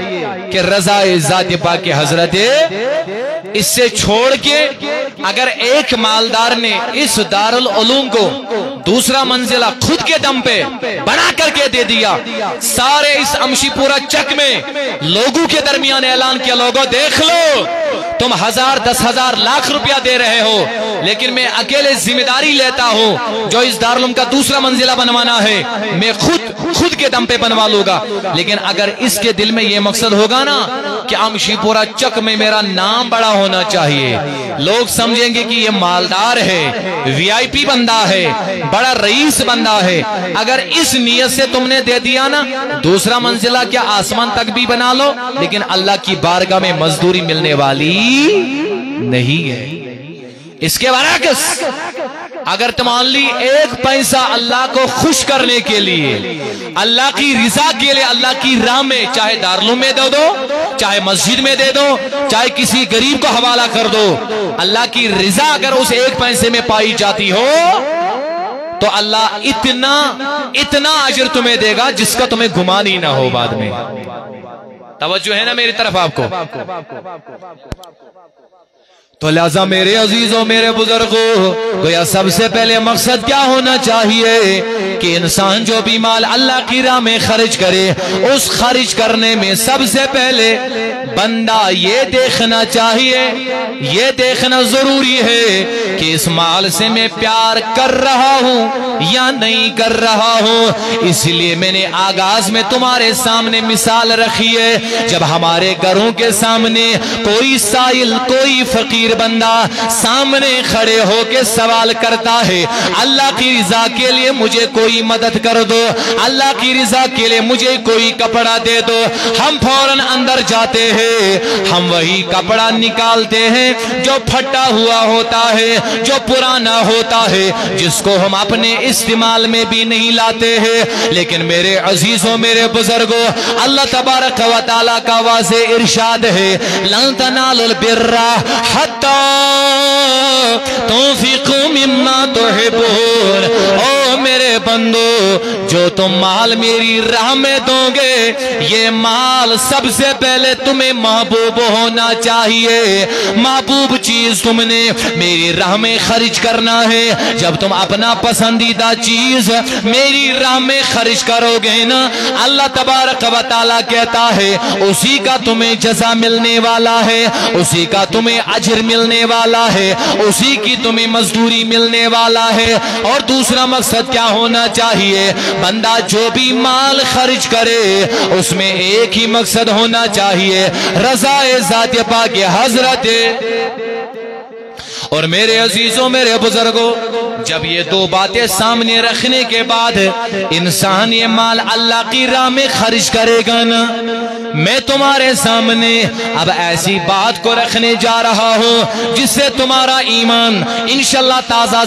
Speaker 1: کہ رضا ذات پاک حضرت اس سے چھوڑ کے اگر ایک مالدار نے اس دارالعلوم کو دوسرا منزلہ خود کے دم پہ بنا کر کے دے دیا، سارے اس امشی پورا چک میں لوگوں کے درمیان اعلان کیا لوگوں دیکھ لو تم 1000 10,000 لاکھ روپیہ دے رہے ہو، لیکن میں اکیلے ذمہ داری لیتا ہوں جو اس دارالعلوم کا دوسرا منزلہ بنوانا ہے میں خود کے دم پہ بنوا لوں گا۔ لیکن اگر اس کے دل میں یہ مقصد ہوگا نا کہ امشی پورا چک میں میرا نام بڑا ہونا چاہیے، لوگ سمجھیں گے کہ یہ مالدار ہے، VIP بندہ ہے، بڑا رئیس بندہ ہے، اگر اس نیت سے تم نے دے دیا نا دوسرا منزلہ کیا آسمان تک بھی بنا لو لیکن اللہ کی بارگاہ میں مزدوری ملنے والی نہیں ہے۔ اس کے برعکس اگر تم لی 1 پیسہ اللہ کو خوش کرنے کے لیے، اللہ کی رضا کے لیے اللہ کی راہ میں، چاہے دارالعلوم میں دے دو، چاہے مسجد میں دے دو، چاہے کسی غریب کو حوالہ کر دو، اللہ کی رضا اگر اس 1 پیسے میں پائی جاتی ہو تو اللہ اتنا اجر تمہیں دے گا جس کا تمہیں گمان ہی نہ ہو بعد میں۔ توجہ ہے نا میری طرف آپ کو؟ تو لہذا میرے عزیزوں میرے بزرگوں گویا سب سے پہلے مقصد کیا ہونا چاہیے کہ انسان جو بھی مال اللہ کی راہ میں خرچ کرے اس خرچ کرنے میں سب سے پہلے بندہ یہ دیکھنا چاہیے، یہ دیکھنا ضروری ہے کہ اس مال سے میں پیار کر رہا ہوں یا نہیں کر رہا ہوں۔ اس لیے میں نے آغاز میں تمہارے سامنے مثال رکھی ہے، جب ہمارے گھروں کے سامنے کوئی سائل کوئی فقیر بندہ سامنے کھڑے ہو کے سوال کرتا ہے اللہ کی رضا کے لیے مجھے کوئی مدد کر دو، اللہ کی رضا کے لیے مجھے کوئی کپڑا دے دو، ہم فوراً اندر جاتے ہیں، ہم وہی کپڑا نکالتے ہیں جو پھٹا ہوا ہوتا ہے، جو پرانا ہوتا ہے، جس کو ہم اپنے استعمال میں بھی نہیں لاتے ہیں۔ لیکن میرے عزیزوں میرے بزرگوں اللہ تبارک و تعالیٰ کا واضح ارشاد ہے لن تنالوا البر حتی تنفقوا مما تحبون، او میرے بندو جو تم مال میری راہ میں دو گے یہ مال سب سے پہلے تمہیں محبوب ہونا چاہیے. محبوب چیز تم نے میری راہ میں خرچ کرنا ہے. جب تم اپنا پسندیدہ چیز میری راہ میں خرچ کرو گے نا اللہ تبارک و تعالیٰ کہتا ہے اسی کا تمہیں جزا ملنے والا ہے, اسی کا تمہیں اجر ملنے والا ہے, اسی کی تمہیں مزدوری ملنے والا ہے. اور دوسرا مقصد کیا ہونا چاہیے؟ بندہ جو بھی مال خرچ کرے اس میں ایک ہی مقصد ہونا چاہیے, رضا ذات پاک حضرت. اور میرے عزیزوں میرے بزرگوں جب یہ دو باتیں سامنے رکھنے کے بعد انسان یہ مال اللہ کی راہ میں خرچ کرے گا نا, میں تمہارے سامنے اب ایسی بات کو رکھنے جا رہا ہوں جس سے تمہارا ایمان انشاءاللہ تازہ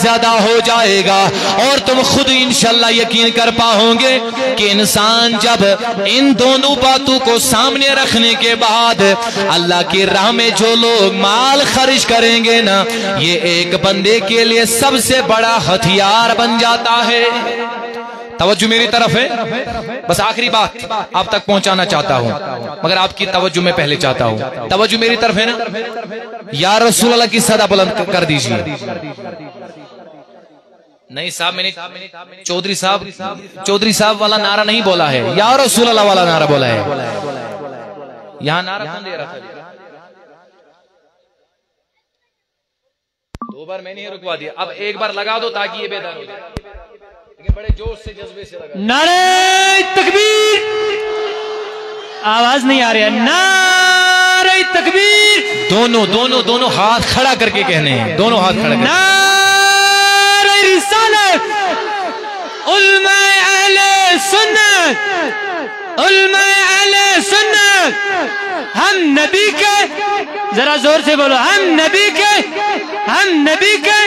Speaker 1: زیادہ ہو جائے گا اور تم خود انشاءاللہ یقین کر پاؤ گے کہ انسان جب ان دونوں باتوں کو سامنے رکھنے کے بعد اللہ کی راہ میں جو لوگ مال خرچ کریں گے نا یہ ایک بندے کے لیے سب سے بڑا ہتھیار بن جاتا ہے. توجہ میری طرف ہے, بس آخری بات آپ تک پہنچانا چاہتا ہوں مگر آپ کی توجہ میں پہلے چاہتا ہوں. توجہ میری طرف ہے نا, یا رسول اللہ کی صدا بلند کر دیجیے. نہیں صاحب میں نے چودھری صاحب والا نعرہ نہیں بولا ہے, یا رسول اللہ والا نعرہ بولا ہے. یہاں نعرہ کون دے رہا تھا؟ دو بار میں نے رکوا دیا, اب ایک بار لگا دو تاکہ یہ بیدار ہو جائے. لیکن بڑے جوش سے جذبے سے لگا.
Speaker 2: نعرہ تکبیر, آواز نہیں آ رہی ہے. نعرہ تکبیر,
Speaker 1: دونوں ہاتھ کھڑا کر کے کہنے ہیں, دونوں ہاتھ کھڑا کر کے.
Speaker 2: نعرہ رسالت, علماء اہل سنت, علماء اہل سنت, ہم نبی کے, ذرا زور سے بولو, ہم نبی کے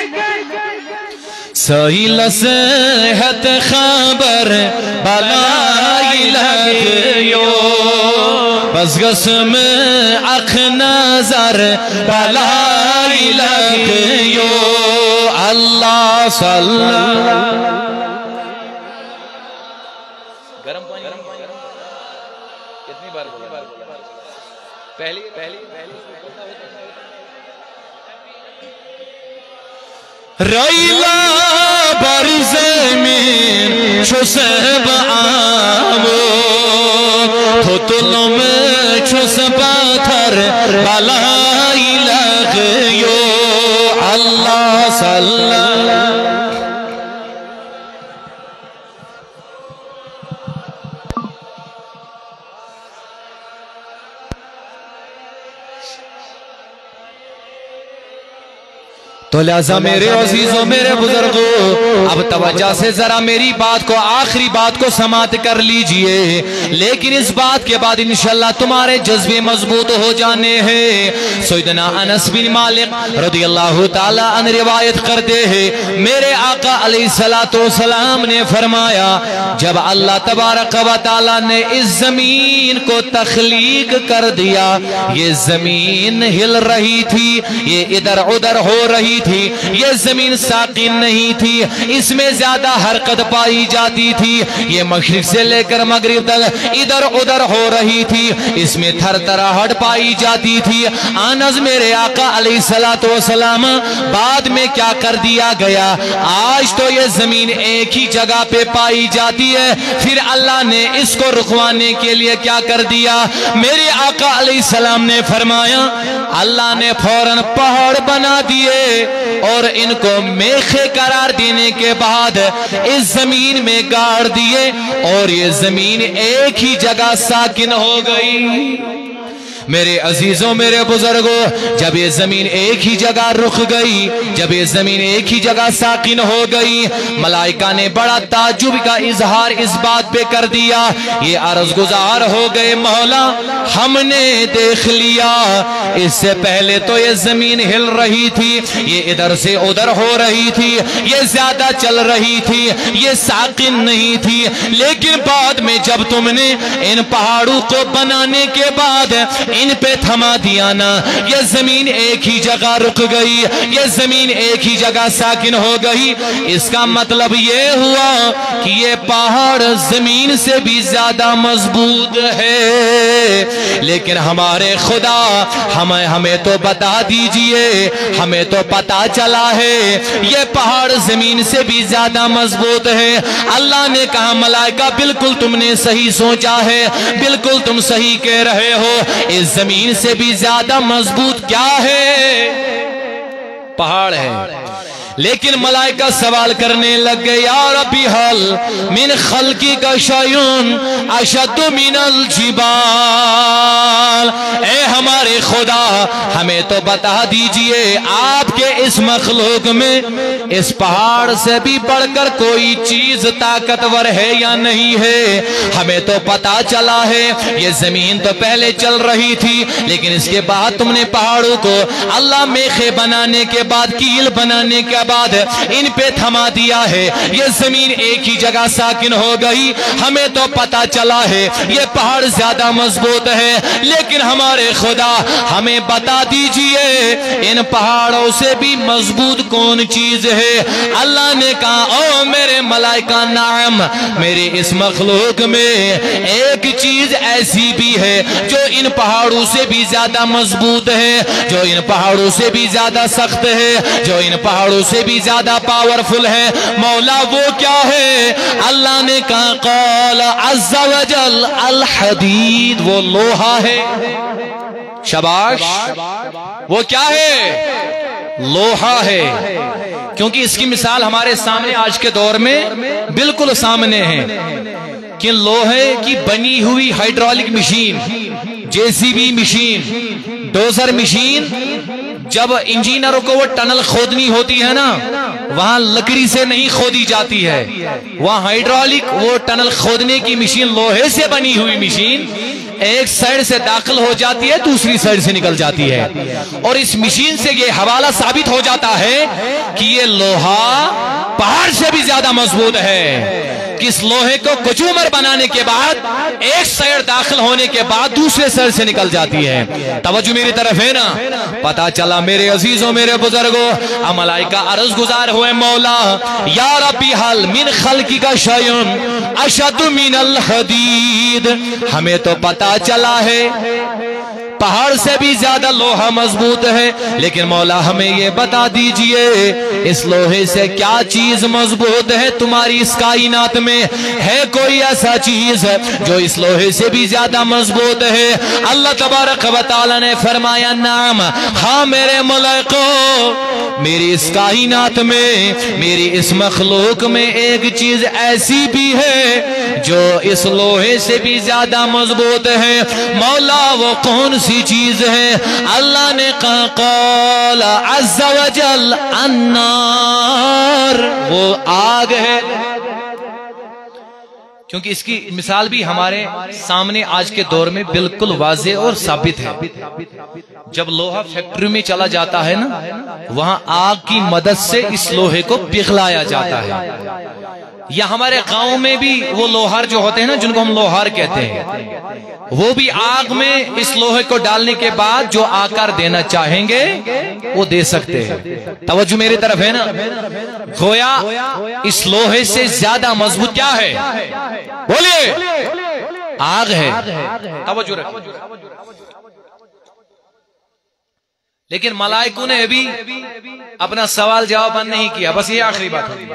Speaker 1: سہیل صحت خبر بلائی لگیو بس گسم اخ نظر بلائی لگیو اللہ صلی گرم پانی کتنی بار بولا؟ پہلی ریلا بر زمین چو سب آمو تو تلم چو سب پاتھر بلائی لگیو اللہ صلی تو لہذا میرے عزیزوں میرے بزرگوں اب توجہ سے ذرا میری بات کو آخری بات کو سماعت کر لیجئے. لیکن اس بات کے بعد انشاءاللہ تمہارے جذبے مضبوط ہو جانے ہیں. سیدنا انس بن مالک رضی اللہ تعالی عنہ روایت کرتے ہیں میرے آقا علیہ السلام نے فرمایا جب اللہ تبارک و تعالی نے اس زمین کو تخلیق کر دیا یہ زمین ہل رہی تھی, یہ ادھر ادھر ہو رہی تھی, یہ زمین ساکن نہیں تھی, اس میں زیادہ حرکت پائی جاتی تھی, یہ مشرق سے لے کر مغرب تک ادھر ادھر ہو رہی تھی, اس میں تھر تراہٹ پائی جاتی تھی. آنز میرے آقا علیہ السلام بعد میں کیا کر دیا گیا, آج تو یہ زمین ایک ہی جگہ پہ پائی جاتی ہے, پھر اللہ نے اس کو رکوانے کے لیے کیا کر دیا, میرے آقا علیہ السلام نے فرمایا اللہ نے فوراً پہاڑ بنا دیے اور ان کو میخے قرار دینے کے بعد اس زمین میں گاڑ دیے اور یہ زمین ایک ہی جگہ ساکن ہو گئی. میرے عزیزوں میرے بزرگوں جب یہ زمین ایک ہی جگہ رک گئی, جب یہ زمین ایک ہی جگہ ساکن ہو گئی, ملائکہ نے بڑا تعجب کا اظہار اس بات پہ کر دیا, یہ عرض گزار ہو گئے مولا ہم نے دیکھ لیا اس سے پہلے تو یہ زمین ہل رہی تھی, یہ ادھر سے ادھر ہو رہی تھی, یہ زیادہ چل رہی تھی, یہ ساکن نہیں تھی, لیکن بعد میں جب تم نے ان پہاڑوں کو بنانے کے بعد ان پہ تھما دیا نا، یہ زمین ایک ہی جگہ رک گئی، یہ زمین ایک ہی جگہ ساکن ہو گئی۔ اس کا مطلب یہ ہوا کہ یہ پہاڑ زمین سے بھی زیادہ مضبوط ہے، لیکن ہمارے خدا ہمیں تو بتا دیجئے، ہمیں تو پتا چلا ہے یہ پہاڑ زمین سے بھی زیادہ مضبوط ہے۔ اللہ نے کہا ملائکہ بالکل تم نے صحیح سوچا ہے، بالکل تم صحیح کہہ رہے ہو، اس زمین سے بھی زیادہ مضبوط کیا ہے؟ پہاڑ ہے۔ لیکن ملائکہ سوال کرنے لگ گئے، یا ربی حل من خلقی کا شیون اشد من الجبال، اے ہمارے خدا ہمیں تو بتا دیجئے آپ کے اس مخلوق میں اس پہاڑ سے بھی بڑھ کر کوئی چیز طاقتور ہے یا نہیں ہے؟ ہمیں تو پتا چلا ہے یہ زمین تو پہلے چل رہی تھی، لیکن اس کے بعد تم نے پہاڑوں کو اللہ میخے بنانے کے بعد، کیل بنانے کے بعد ان پہ تھما دیا ہے، یہ زمین ایک ہی جگہ ساکن ہو گئی۔ ہمیں تو پتا چلا ہے یہ پہاڑ زیادہ مضبوط ہے، لیکن ہمارے خدا ہمیں بتا دیجئے ان پہاڑوں سے بھی مضبوط کون چیز ہے؟ اللہ نے کہا او میرے ملائکہ نعم، میرے اس مخلوق میں ایک چیز ایسی بھی ہے جو ان پہاڑوں سے بھی زیادہ مضبوط ہے، جو ان پہاڑوں سے بھی زیادہ سخت ہے، جو ان پہاڑوں سے بھی زیادہ پاورفل ہے۔ مولا وہ کیا ہے؟ اللہ نے کہا قال عز وجل الحدید، وہ لوہا ہے۔ شاباش، وہ کیا ہے؟ لوہا ہے۔ کیونکہ اس کی مثال ہمارے سامنے آج کے دور میں بالکل سامنے ہے کہ لوہے کی بنی ہوئی hydraulic machine, JCB machine, dozer machine, جب انجینئروں کو وہ ٹنل کھودنی ہوتی ہے نا، وہاں لکڑی سے نہیں کھودی جاتی ہے، وہاں ہائیڈرولک وہ ٹنل کھودنے کی مشین، لوہے سے بنی ہوئی مشین، ایک سائیڈ سے داخل ہو جاتی ہے، دوسری سائیڈ سے نکل جاتی ہے، اور اس مشین سے یہ حوالہ ثابت ہو جاتا ہے کہ یہ لوہا پہاڑ سے بھی زیادہ مضبوط ہے۔ اس لوہے کو کچومر بنانے کے بعد ایک سائیڈ داخل ہونے کے بعد دوسرے سائیڈ سے نکل جاتی ہے۔ توجہ میری طرف ہے نا؟ پتا چلا میرے عزیزوں، میرے بزرگوں، ملائکہ عرض گزار ہوئے مولا یا ربی حل من خلقی کا شیون اشد من الحدید، ہمیں تو پتا چلا ہے پہاڑ سے بھی زیادہ لوہا مضبوط ہے، لیکن مولا ہمیں یہ بتا دیجئے اس لوہے سے کیا چیز مضبوط ہے؟ تمہاری اس کائنات میں ہے کوئی ایسا چیز جو اس لوہے سے بھی زیادہ مضبوط ہے؟ اللہ تبارک و تعالی نے فرمایا نعم، ہاں میرے ملائکوں، میری اس کائنات میں، میری اس مخلوق میں ایک چیز ایسی بھی ہے جو اس لوہے سے بھی زیادہ مضبوط ہے۔ مولا وہ کون سی چیز ہے؟ اللہ نے کہا قال عز وجل النار، وہ آگ ہے۔ کیونکہ اس کی مثال بھی ہمارے سامنے آج کے دور میں بالکل واضح اور ثابت ہے۔ جب لوہا فیکٹری میں چلا جاتا ہے نا، وہاں آگ کی مدد سے اس لوہے کو پگھلایا جاتا ہے۔ یا ہمارے گاؤں میں بھی وہ لوہار جو ہوتے ہیں نا، جن کو ہم لوہار کہتے ہیں، وہ بھی آگ میں اس لوہے کو ڈالنے کے بعد جو آکار دینا چاہیں گے وہ دے سکتے ہیں۔ توجہ میری طرف ہے نا؟ گویا اس لوہے سے زیادہ مضبوط کیا ہے؟ بولیے، آگ ہے۔ توجہ رکھیں۔ لیکن ملائکوں نے ابھی اپنا سوال جواب نہیں کیا، بس یہ آخری بات ہوگی۔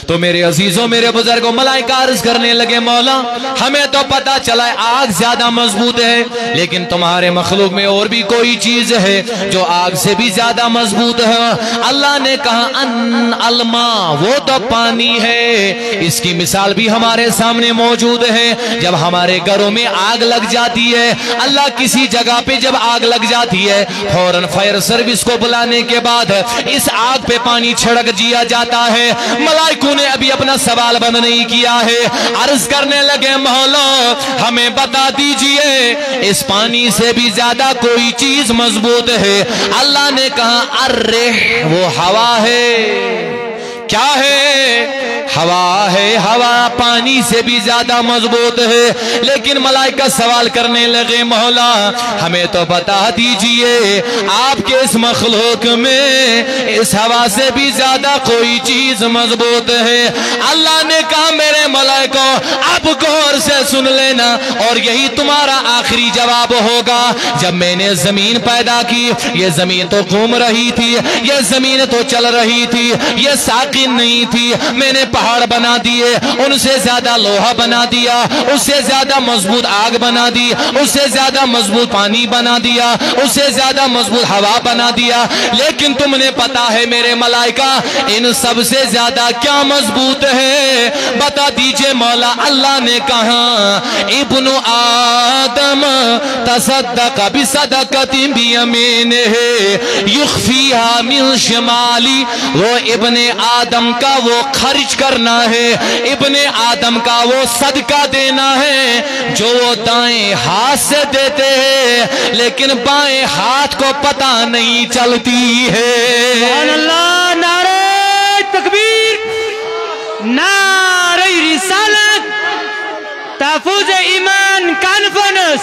Speaker 1: تو میرے عزیزوں، میرے بزرگوں، ملائکہ عرض کرنے لگے مولا ہمیں تو پتا چلا ہے آگ زیادہ مضبوط ہے، لیکن تمہارے مخلوق میں اور بھی کوئی چیز ہے جو آگ سے بھی زیادہ مضبوط ہے۔ اللہ نے کہا ان الماء، وہ تو پانی ہے۔ اس کی مثال بھی ہمارے سامنے موجود ہے۔ جب ہمارے گھروں میں آگ لگ جاتی ہے، اللہ کسی جگہ پہ جب آگ لگ جاتی ہے، فوراً فائر سروس کو بلانے کے بعد اس آگ پہ پانی چھڑک دیا جاتا ہے۔ ملائکوں نے ابھی اپنا سوال بند نہیں کیا ہے، عرض کرنے لگے مولا ہمیں بتا دیجئے اس پانی سے بھی زیادہ کوئی چیز مضبوط ہے؟ اللہ نے کہا الرح، وہ ہوا ہے۔ کیا ہے؟ ہوا ہے، ہوا پانی سے بھی زیادہ مضبوط ہے۔ لیکن ملائکہ سوال کرنے لگے مولا ہمیں تو بتا دیجئے آپ کے اس مخلوق میں اس ہوا سے بھی زیادہ کوئی چیز مضبوط ہے؟ اللہ نے کہا میرے ملائکہ اب غور سے سن لینا اور یہی تمہارا آخری جواب ہوگا۔ جب میں نے زمین پیدا کی یہ زمین تو گھوم رہی تھی، یہ زمین تو چل رہی تھی، یہ ساکن نہیں تھی۔ میں نے پہاڑ بنا دیے، ان سے زیادہ لوہا بنا دیا، اس سے زیادہ مضبوط آگ بنا دی، اس سے زیادہ مضبوط پانی بنا دیا، اس سے زیادہ مضبوط ہوا بنا دیا۔ لیکن تم نے پتا ہے میرے ملائکہ ان سب سے زیادہ کیا مضبوط ہے؟ بتا دیجئے مولا۔ اللہ نے کہا ابن آدم تصدق بصدقۃ بیمینہ یخفیہا من شمالی، وہ ابن آدم کا وہ خرچ کرنا ہے، ابن آدم کا وہ صدقہ دینا ہے جو وہ دائیں ہاتھ سے دیتے ہیں لیکن بائیں ہاتھ کو پتہ نہیں چلتی ہے۔
Speaker 2: سبحان اللہ، نعرہ تکبیر، نعرہ رسالت، تحفظ ایمان کانفرنس۔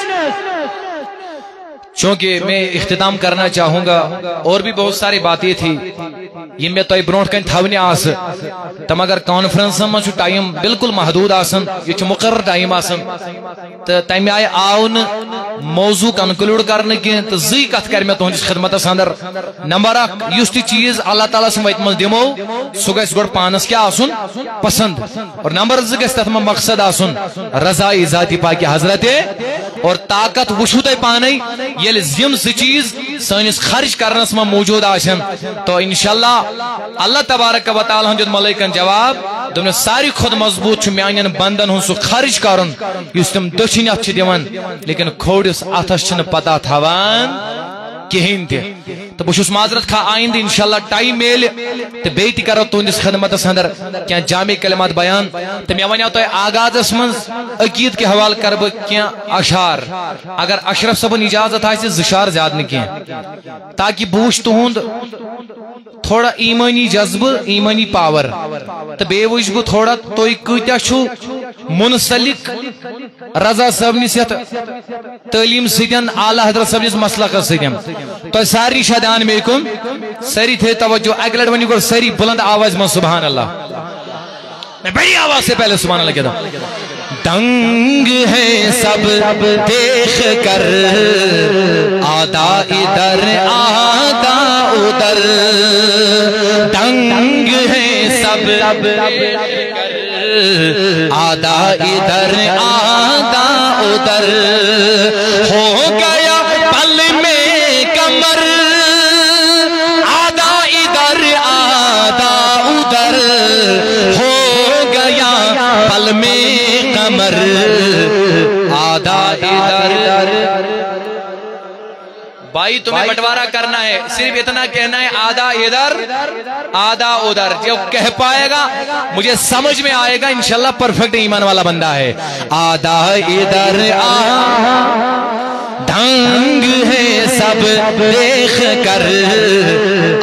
Speaker 1: چونکہ میں اختتام کرنا چاہوں گا اور بھی بہت ساری باتیں تھی یہ میں تو برونٹ کن تھونی آس تم اگر کانفرنس میں ٹائم بالکل محدود آسن یہ مقرر ٹائم آسن تو تمہ آئی آو موضوع کنکلوڈ کرنے کی تو زی کت کر میں تہندس خدمت اندر نمبر اک یس تہ چیز اللہ تعالیٰ سن وت مز دمو سہ گژھِ گۄڈٕ پانس کیا آسن پسند اور نمبر زٕ گژھِ تتھ منٛز مقصد آسن رضائی ذاتی پاکہِ حضرت اور طاقت وچھو تُہۍ پانے یل زم زٕ چیز سٲنِس خرچ کرنس منٛز موجود آسن تو انشاءاللہ اللہ تبارک و تعالیٰ ہن دیُت ملائکن جواب دوٚپنس ساروی کھۄتہٕ مضبوط چھُ میانٮ۪ن بندن ہُنٛد سُہ خرچ کرُن یُس تِم دٔچھِنۍ اتھ چھِ دِوان لیکن کھوڑِس اتھس چھنہٕ پتہ تھاوان کہین تہ تو بہت معذرت کھا آئندہ انشاءاللہ ٹائم میل تو بیٹی کرو تہندس خدمت اندر کیا جامع کلمات بیان تو میں ونیو تہ آغاز من عقید کے حوالہ کر بہ کی اشعار اگر اشرف صبن اجازت آئے زشار زیادہ نہ کیٚنٛہہ تاکہ بوچھ تہند تھوڑا ایمانی جذبہ ایمانی پاور تو بے وچ بہ تھوڑا تُہۍ کۭتیاہ چھو منسلک رضا صٲبنِس یتھ تعلیم سۭتۍ اعلیٰ حضرت صٲبنِس مسلکس سۭتۍ تو ساری شادان میں کم ساری تھے توجہ اگلے ونی کو ساری بلند آواز میں سبحان اللہ میں بڑی آواز سے پہلے سبحان اللہ کہتا ہوں دنگ ہے سب دیکھ کر آدھا ادھر آدھا ادھر دنگ ہے سب دیکھ کر آدھا ادھر آدھا ادھر ہو گیا پل میں کمر آدھا ادھر آدھا ادھر ہو گیا پل میں کمر آدھا ادھر بھائی تمہیں بٹوارہ کرنا ہے صرف اتنا کہنا ہے آدھا ادھر آدھا ادھر جو کہہ پائے گا مجھے سمجھ میں آئے گا انشاءاللہ پرفیکٹ ایمان والا بندہ ہے آدھا ادھر دھنگ ہے سب دیکھ کر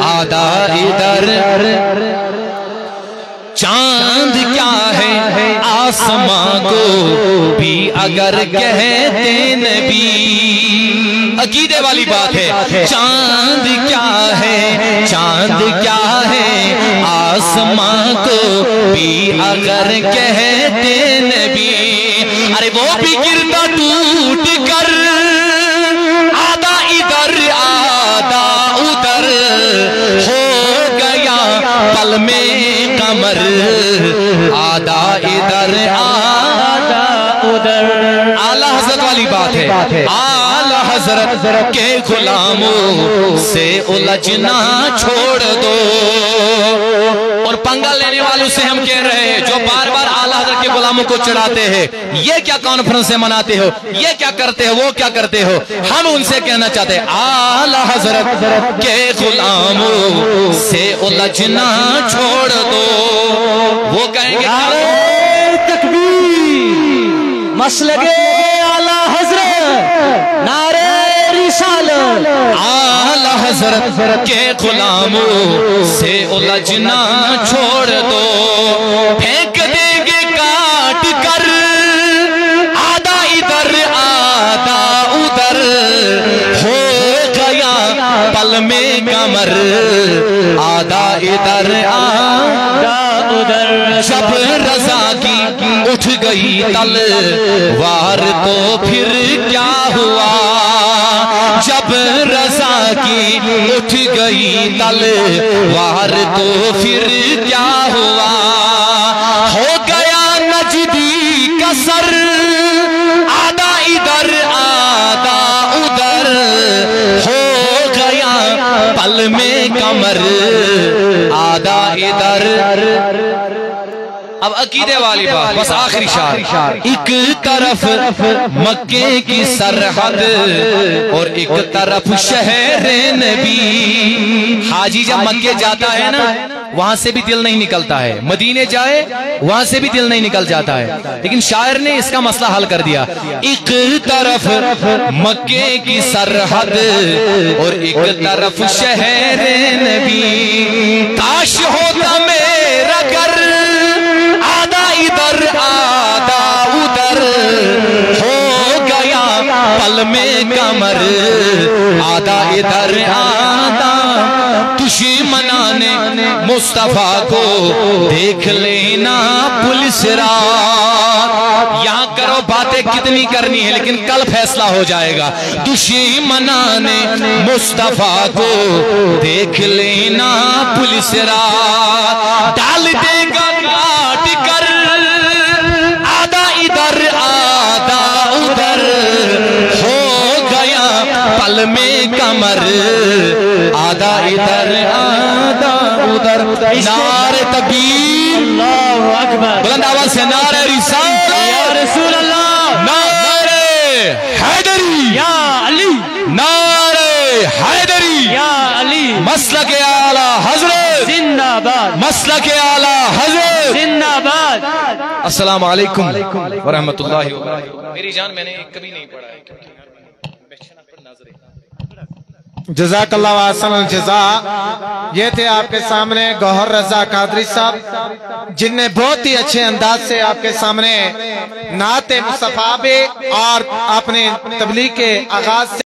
Speaker 1: آدھا ادھر چاند کیا ہے آسماں کو بھی اگر کہتے نبی عقیدے والی بات ہے چاند کیا ہے چاند کیا ہے آسماں کو بھی اگر کہتے نبی ارے وہ بھی گرتا ٹوٹ کر آدھا ادھر آدھا ادھر ہو گیا پل میں کمر آدھا ادھر آدھا ادھر اعلیٰ حضرت والی بات ہے اعلیٰ حضرت کے غلاموں سے الجھنا چھوڑ دو اور پنگا لینے والوں سے ہم کہہ رہے ہیں جو بار بار اعلیٰ حضرت کے غلاموں کو چڑھاتے ہیں یہ کیا کانفرنس سے مناتے ہو یہ کیا کرتے ہو وہ کیا کرتے ہو ہم ان سے کہنا چاہتے ہیں اعلیٰ حضرت کے غلاموں سے الجھنا چھوڑ دو وہ کہیں گے مسلک اعلیٰ حضرت نعرہ رسالت اعلیٰ حضرت کے غلاموں سے الجھنا چھوڑ دو، پھینک دیں گے کاٹ کر آدھا ادھر آدھا ادھر، ہو گیا پل میں کمر آدھا ادھر آدھا ادھر۔ جب رضا کی اٹھ گئی تلوار تو پھر کیا ہوا، جب رضا کی اٹھ گئی تلوار تو پھر کیا ہوا، ہو گیا نجدی کا سر آدھا ادھر آدھا ادھر، ہو گیا پل میں کمر آدھا ادھر۔ اب عقیدے والی بات، بس آخری شعر۔ ایک طرف مکے کی سرحد اور ایک طرف شہر نبی۔ حاجی جب مکے جاتا ہے نا وہاں سے بھی دل نہیں نکلتا ہے، مدینے جائے وہاں سے بھی دل نہیں نکل جاتا ہے، لیکن شاعر نے اس کا مسئلہ حل کر دیا۔ ایک طرف مکے کی سرحد اور ایک طرف شہر نبی، کاش ہوتا میرا گھر آدھا ادھر آدھا ادھر، ہو گیا پل میں کمر آدھا ادھر آدھا۔ دشمنان مصطفیٰ کو دیکھ لینا پولیس رات، یہاں کرو باتیں کتنی کرنی ہے لیکن کل فیصلہ ہو جائے گا۔ دشمنان مصطفیٰ کو دیکھ لینا پولیس رات، ڈال دے گا کاٹ کر آدھا ادھر آدھا ادھر، ہو گیا پل میں کمر آدھا ادھر آدھا ادھر۔ نعرہ تکبیر، اللہ اکبر، بلند آواز سے نعرہ رسالت یا رسول اللہ، نعرہ حیدری یا علی، نعرہ حیدری یا علی، مسلک اعلی حضرت زندہ باد، مسلک اعلی حضرت زندہ باد۔ السلام علیکم ورحمۃ اللہ وبرکاتہ۔ میری جان میں نے کبھی نہیں پڑھا ہے کیونکہ
Speaker 3: جزاک اللہ واحسن الجزا۔ یہ تھے آپ کے سامنے گوہر رضا قادری صاحب، جن نے بہت ہی اچھے انداز سے آپ کے سامنے نعت مصطفیٰ اور اپنے تبلیغ کے آغاز سے